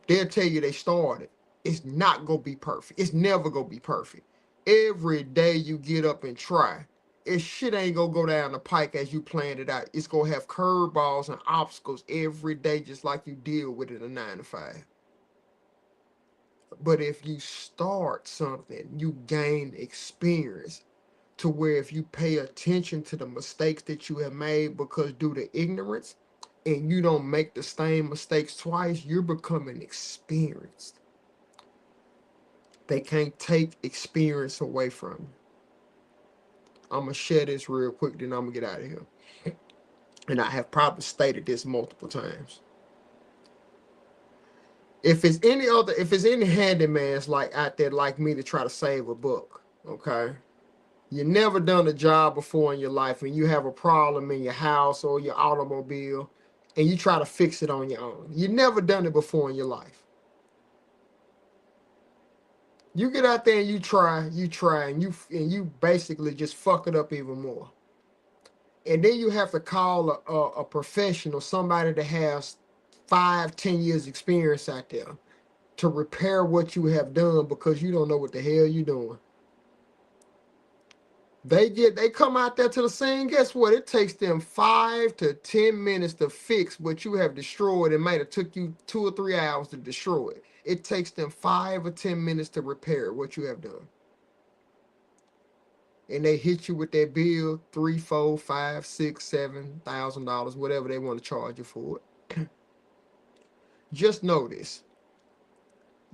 They'll tell you they started. It's not going to be perfect. It's never going to be perfect. Every day you get up and try, it shit ain't going to go down the pike as you planned it out. It's going to have curveballs and obstacles every day, just like you deal with it in a 9 to 5. But if you start something, you gain experience to where if you pay attention to the mistakes that you have made because due to ignorance, and you don't make the same mistakes twice, you're becoming experienced. They can't take experience away from you. I'm going to share this real quick, then I'm going to get out of here. And I have probably stated this multiple times. If it's any handymans like out there like me to try to save a buck, okay? You never done a job before in your life and you have a problem in your house or your automobile and you try to fix it on your own. You never done it before in your life. You get out there and you try, and you basically just fuck it up even more. And then you have to call a professional, somebody that has 5-10 years experience out there to repair what you have done because you don't know what the hell you're doing. They come out there to the scene. Guess what? It takes them 5 to 10 minutes to fix what you have destroyed. It might have took you 2 or 3 hours to destroy it. It takes them 5 or 10 minutes to repair what you have done. And they hit you with that bill, $3, $4, $5, $6, $7,000, whatever they want to charge you for it. Just know this: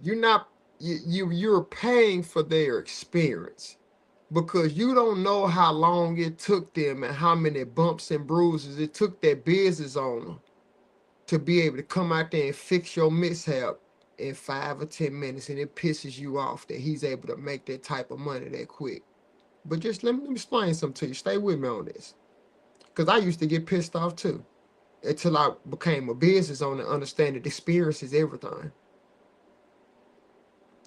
you're not you're paying for their experience, because you don't know how long it took them and how many bumps and bruises it took that business owner to be able to come out there and fix your mishap in 5 or 10 minutes, and it pisses you off that he's able to make that type of money that quick. But just let me explain something to you. Stay with me on this, because I used to get pissed off too, until I became a business owner and understand that experience is everything.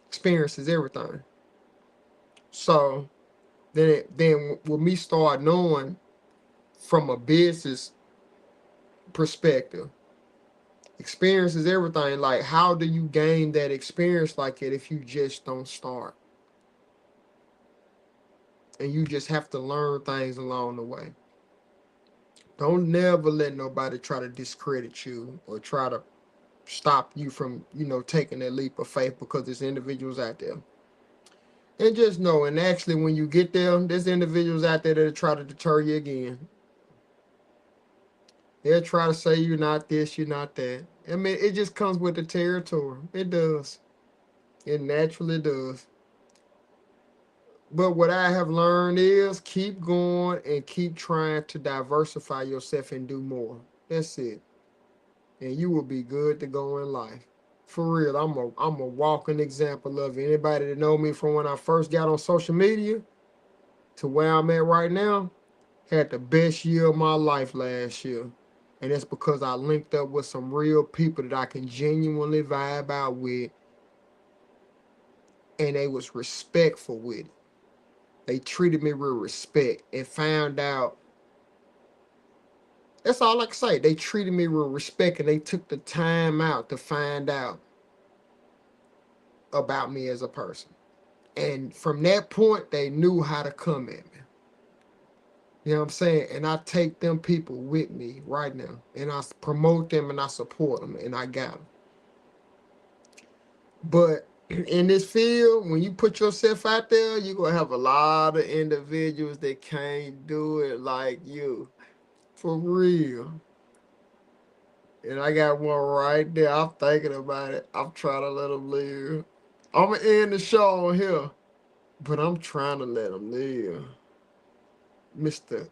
Experience is everything. So then when me start knowing from a business perspective, experience is everything. Like, how do you gain that experience like it if you just don't start? And you just have to learn things along the way. Don't never let nobody try to discredit you or try to stop you from, taking that leap of faith, because there's individuals out there. And just know, and actually when you get there, there's individuals out there that try to deter you again. They'll try to say you're not this, you're not that. I mean, it just comes with the territory. It does. It naturally does. But what I have learned is keep going and keep trying to diversify yourself and do more. That's it. And you will be good to go in life. For real, I'm a walking example of it. Anybody that know me from when I first got on social media to where I'm at right now, had the best year of my life last year. And that's because I linked up with some real people that I can genuinely vibe out with, and they was respectful with it. They treated me with respect and found out. That's all I can say. They treated me with respect, and they took the time out to find out about me as a person. And from that point, they knew how to come at me. You know what I'm saying? And I take them people with me right now. And I promote them and I support them, and I got them. But in this field, when you put yourself out there, you're going to have a lot of individuals that can't do it like you. For real. And I got one right there. I'm thinking about it. I'm trying to let them live. I'm going to end the show on here, but I'm trying to let them live. Mr.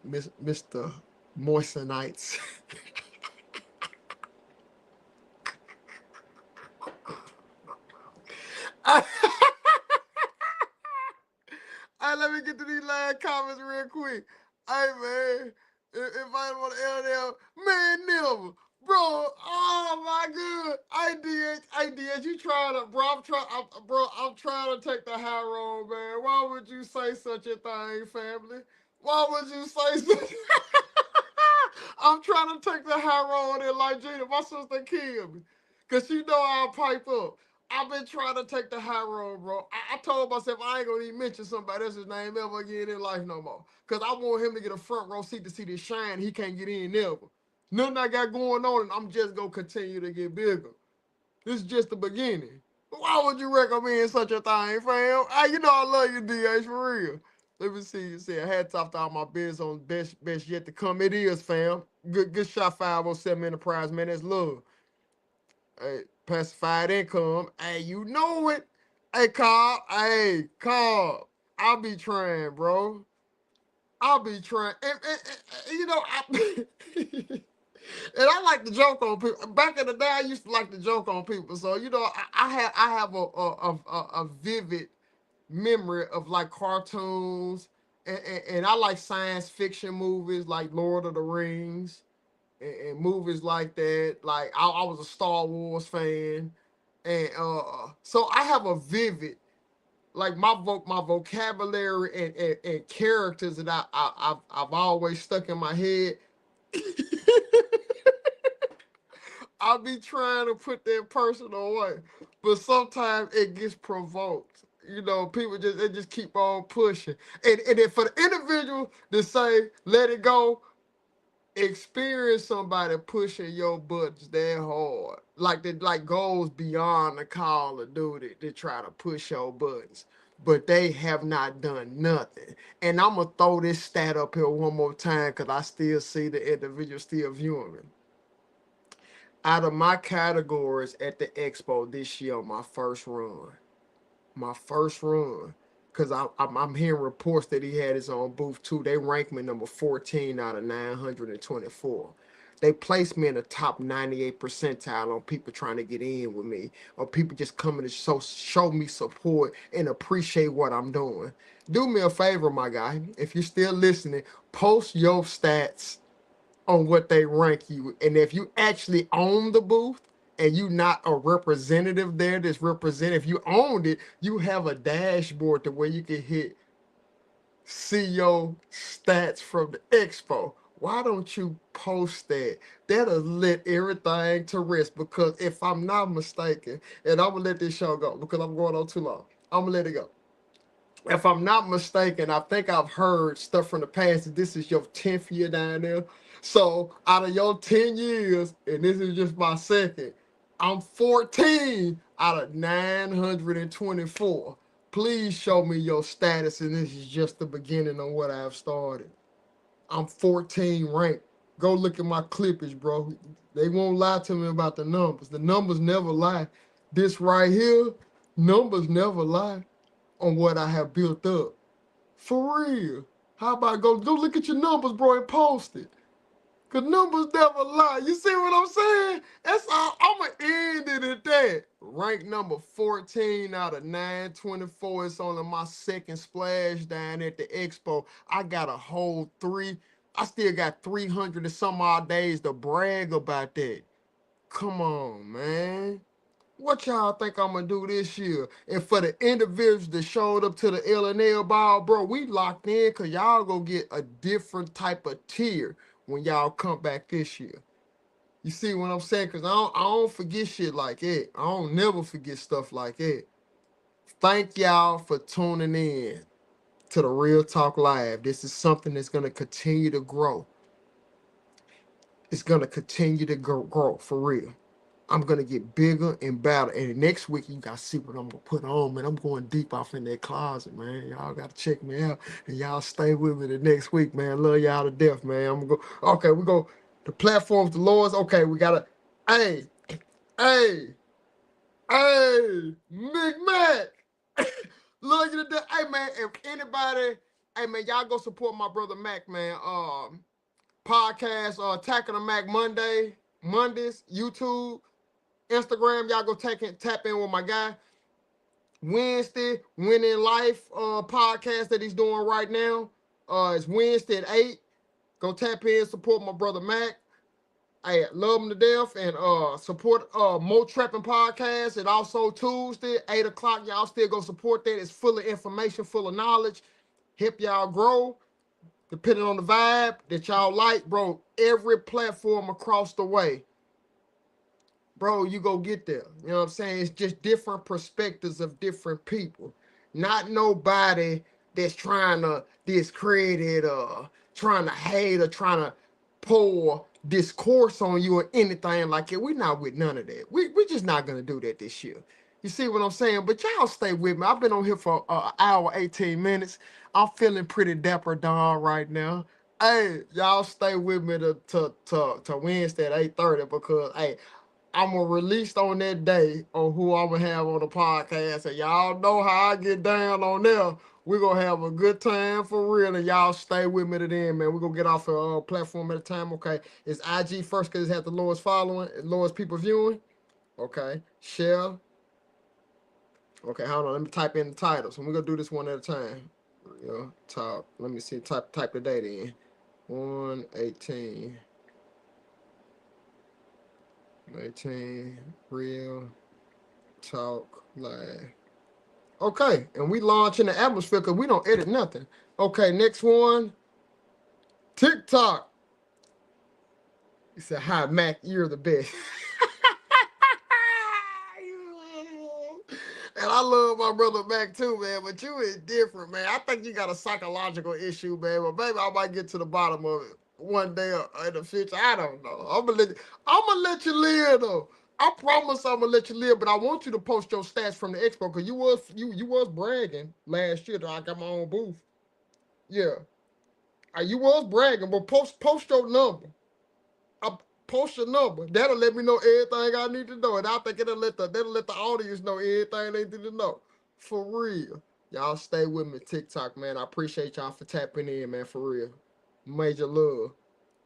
Moistenites. Hey, let me get to these last comments real quick. Hey, man, if I want to LL, man, never. Bro, oh my god. I did. You trying to, bro, I'm trying to take the high road, man. Why would you say such a thing, family? Why would you say such? I'm trying to take the high road in like Gina. My sister killed me. Because she know I'll pipe up. I've been trying to take the high road, bro. I told myself I ain't gonna even mention somebody else's name ever again in life no more. Cause I want him to get a front row seat to see this shine. He can't get in never. Nothing I got going on, and I'm just gonna continue to get bigger. This is just the beginning. Why would you recommend such a thing, fam? Hey, you know I love you, DH, for real. Let me see. You say hats off to all my biz on best yet to come. It is, fam. Good shot 507 Enterprise, man. That's love. Hey, pacified income. Hey, you know it. Hey, Carl. Hey, Carl. I'll be trying, bro. I'll be trying. And I, and I like to joke on people. Back in the day, I used to like to joke on people. So I have a vivid memory of like cartoons, and I like science fiction movies like Lord of the Rings and movies like that. Like I was a Star Wars fan, and so I have a vivid like my vocabulary and characters that I've always stuck in my head. I'll be trying to put that person away, but sometimes it gets provoked. People just keep on pushing, and then for the individual to say let it go, experience somebody pushing your buttons that hard, like that, like goes beyond the Call of Duty to try to push your buttons, but they have not done nothing. And I'm gonna throw this stat up here one more time because I still see the individual still viewing me. Out of my categories at the expo this year, my first run, my first run, because I'm hearing reports that he had his own booth too. They ranked me number 14 out of 924. They placed me in the top 98 percentile on people trying to get in with me, or people just coming to show me support and appreciate what I'm doing. Do me a favor, my guy. If you're still listening, post your stats on what they rank you. And if you actually own the booth and you not a representative there that's represent, if you owned it, you have a dashboard to where you can see your stats from the expo. Why don't you post that? That'll let everything to rest, because if I'm not mistaken, and I'm gonna let this show go because I'm going on too long. I'm gonna let it go. If I'm not mistaken, I think I've heard stuff from the past that this is your 10th year down there. So out of your 10 years, and this is just my second, I'm 14 out of 924. Please show me your status, and this is just the beginning of what I've started. I'm 14 ranked. Go look at my clippage, bro. They won't lie to me about the numbers. The numbers never lie. This right here, numbers never lie on what I have built up. For real. How about go look at your numbers, bro, and post it. Cause numbers never lie. You see what I'm saying? That's all. I'ma end it at that. Rank number 14 out of 924. It's only my second splash down at the expo. I got a whole I still got 300 and some odd days to brag about that. Come on, man. What y'all think I'm gonna do this year? And for the individuals that showed up to the LNL ball, bro, we locked in, because y'all gonna get a different type of tier when y'all come back this year. You see what I'm saying? Because I don't forget shit like that. I don't never forget stuff like that. Thank y'all for tuning in to the Real Talk Live. This is something that's gonna continue to grow. It's gonna continue to grow for real. I'm gonna get bigger and better. And next week you gotta see what I'm gonna put on, man. I'm going deep off in that closet, man. Y'all gotta check me out, and y'all stay with me the next week, man. Love y'all to death, man. I'm gonna go. Okay, we go. The platforms, the Lord's. Okay, we gotta. Hey, hey, hey, Big Mac. Look at that. Hey, man. If anybody, hey, man, y'all go support my brother Mac, man. Podcast, Attacking the Mac Mondays, YouTube. Instagram, y'all go tap in with my guy. Wednesday, Winning Life podcast that he's doing right now. It's Wednesday at 8. Go tap in, support my brother Mac. I love him to death. And support Mo Trapping Podcast. And also Tuesday, 8 o'clock. Y'all still go support that. It's full of information, full of knowledge. Help y'all grow. Depending on the vibe that y'all like, bro. Every platform across the way, bro, you go get there. You know what I'm saying? It's just different perspectives of different people. Not nobody that's trying to discredit or trying to hate or trying to pour discourse on you or anything like it. We're not with none of that. We're just not going to do that this year. You see what I'm saying? But y'all stay with me. I've been on here for an hour, 18 minutes. I'm feeling pretty dapper down right now. Hey, y'all stay with me to Wednesday at 8:30, because, hey, I'm gonna release on that day on who I'm gonna have on the podcast, and y'all know how I get down on there. We're gonna have a good time for real, and y'all stay with me to the end, man. We're gonna get off a platform at a time. Okay, it's IG first because it has the lowest following, lowest people viewing. Okay, share. Okay, hold on. Let me type in the titles, and we're gonna do this one at a time. You know, top. Let me see. Type the date in. 1/18. 18 Real Talk Live. Okay, and we launch in the atmosphere because we don't edit nothing. Okay, next one. TikTok. He said, "Hi, Mac, you're the best." And I love my brother Mac too, man, but you is different, man. I think you got a psychological issue, man, but maybe I might get to the bottom of it one day in the future. I don't know. I'm gonna let you live, though. I promise I'm gonna let you live, but I want you to post your stats from the expo, because you was bragging last year that I got my own booth. Yeah, you was bragging, but post your number. I post your number. That'll let me know everything I need to know, and I think that'll let the audience know everything they need to know. For real. Y'all stay with me, TikTok, man. I appreciate y'all for tapping in, man, for real. Major love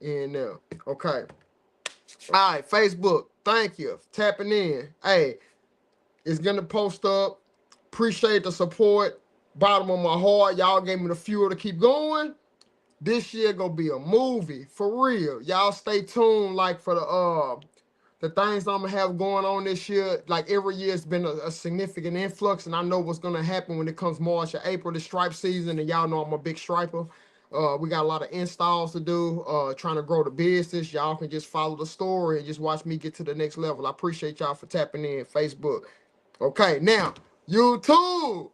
in there. Okay. All right, Facebook. Thank you for tapping in. Hey, it's gonna post up. Appreciate the support. Bottom of my heart. Y'all gave me the fuel to keep going. This year gonna be a movie for real. Y'all stay tuned, like for the things I'm gonna have going on this year. Like every year, it's been a significant influx, and I know what's gonna happen when it comes March or April, the stripe season. And y'all know I'm a big striper. We got a lot of installs to do. Trying to grow the business. Y'all can just follow the story and just watch me get to the next level. I appreciate y'all for tapping in. Facebook. Okay, now YouTube.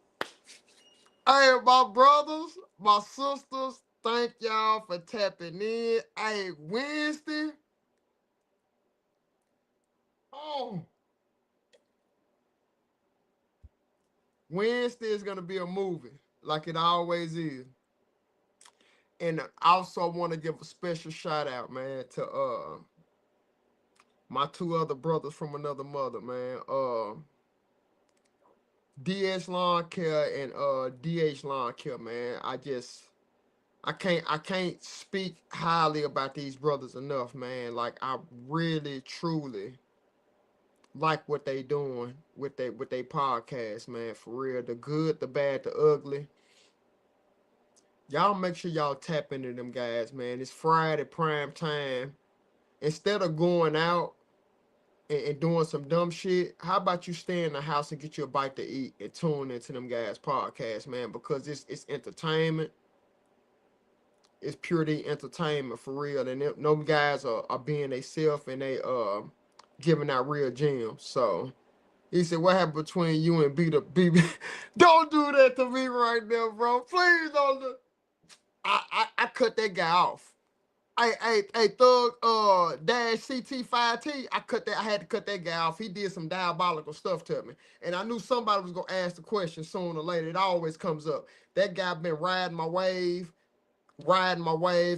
Hey, my brothers, my sisters, thank y'all for tapping in. Hey, Wednesday. Oh, Wednesday is gonna be a movie, like it always is. And I also want to give a special shout out, man, to my two other brothers from another mother, man. DS Lawn Care and DH Lawn Care, man. I can't speak highly about these brothers enough, man. Like I really truly like what they doing with they podcast, man. For real, the good, the bad, the ugly. Y'all make sure y'all tap into them guys, man. It's Friday prime time. Instead of going out and doing some dumb shit, how about you stay in the house and get you a bite to eat and tune into them guys podcast, man? Because it's entertainment. It's purely entertainment for real. And them guys are being themselves, and they giving out real gems. So he said, "What happened between you and B the BB?" Don't do that to me right now, bro. Please don't do. I cut that guy off. Hey, Thug dash CT5T. I had to cut that guy off. He did some diabolical stuff to me. And I knew somebody was gonna ask the question sooner or later. It always comes up. That guy been riding my wave,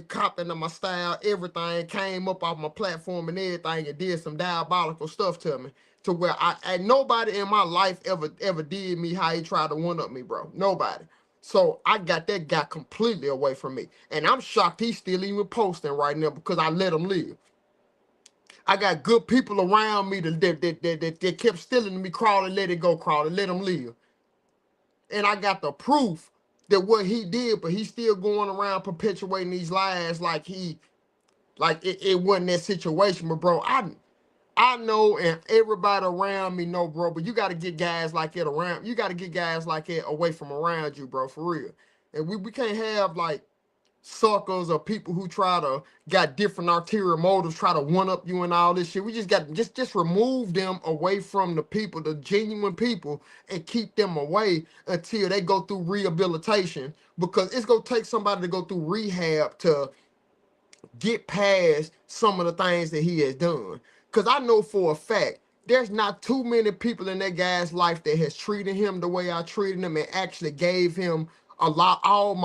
copping to my style, everything, came up off my platform and everything, and did some diabolical stuff to me. To where nobody in my life ever did me how he tried to one up me, bro. Nobody. So I got that guy completely away from me. And I'm shocked he's still even posting right now because I let him live. I got good people around me that kept stealing me, crawling, let it go, crawling, let him live. And I got the proof that what he did, but he's still going around perpetuating these lies like it wasn't that situation. But bro, I know, and everybody around me know, bro, but you got to get guys like it around. You got to get guys like it away from around you, bro, for real. And we can't have like suckers or people who try to got different ulterior motives, try to one up you and all this shit. We just got just remove them away from the people, the genuine people, and keep them away until they go through rehabilitation, because it's gonna take somebody to go through rehab to get past some of the things that he has done. Because I know for a fact there's not too many people in that guy's life that has treated him the way I treated him and actually gave him a lot of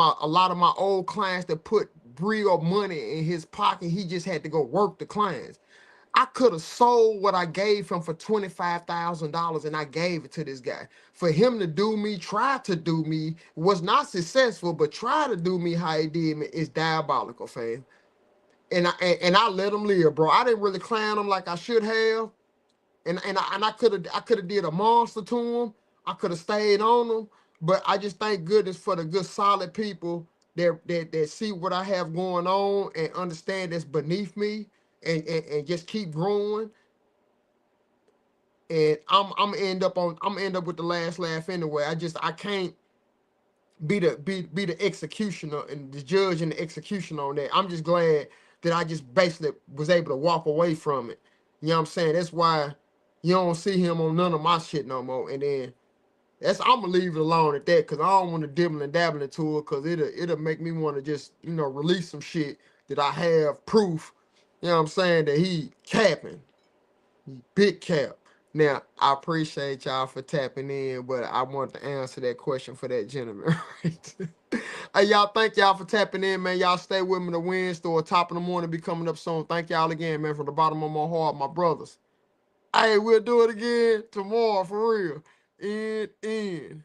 my old clients that put real money in his pocket. He just had to go work the clients. I could have sold what I gave him for $25,000, and I gave it to this guy. For him to do me, try to do me, was not successful, but try to do me how he did me is diabolical, fam. And I let him live, bro. I didn't really clown him like I should have, and I could have did a monster to him. I could have stayed on him, but I just thank goodness for the good solid people that see what I have going on and understand that's beneath me, and just keep growing. And I'm end up with the last laugh anyway. I can't be the executioner and the judge and the executioner on that. I'm just glad that I just basically was able to walk away from it. You know what I'm saying? That's why you don't see him on none of my shit no more. And then I'm gonna leave it alone at that, because I don't want to dibble and dabble into it, because it'll make me want to just release some shit that I have proof. You know what I'm saying, that he capping, big cap. Now, I appreciate y'all for tapping in, but I want to answer that question for that gentleman. Right? Hey, y'all, thank y'all for tapping in, man. Y'all stay with me. The Wednesday or top of the morning be coming up soon. Thank y'all again, man, from the bottom of my heart, my brothers. Hey, we'll do it again tomorrow, for real. In.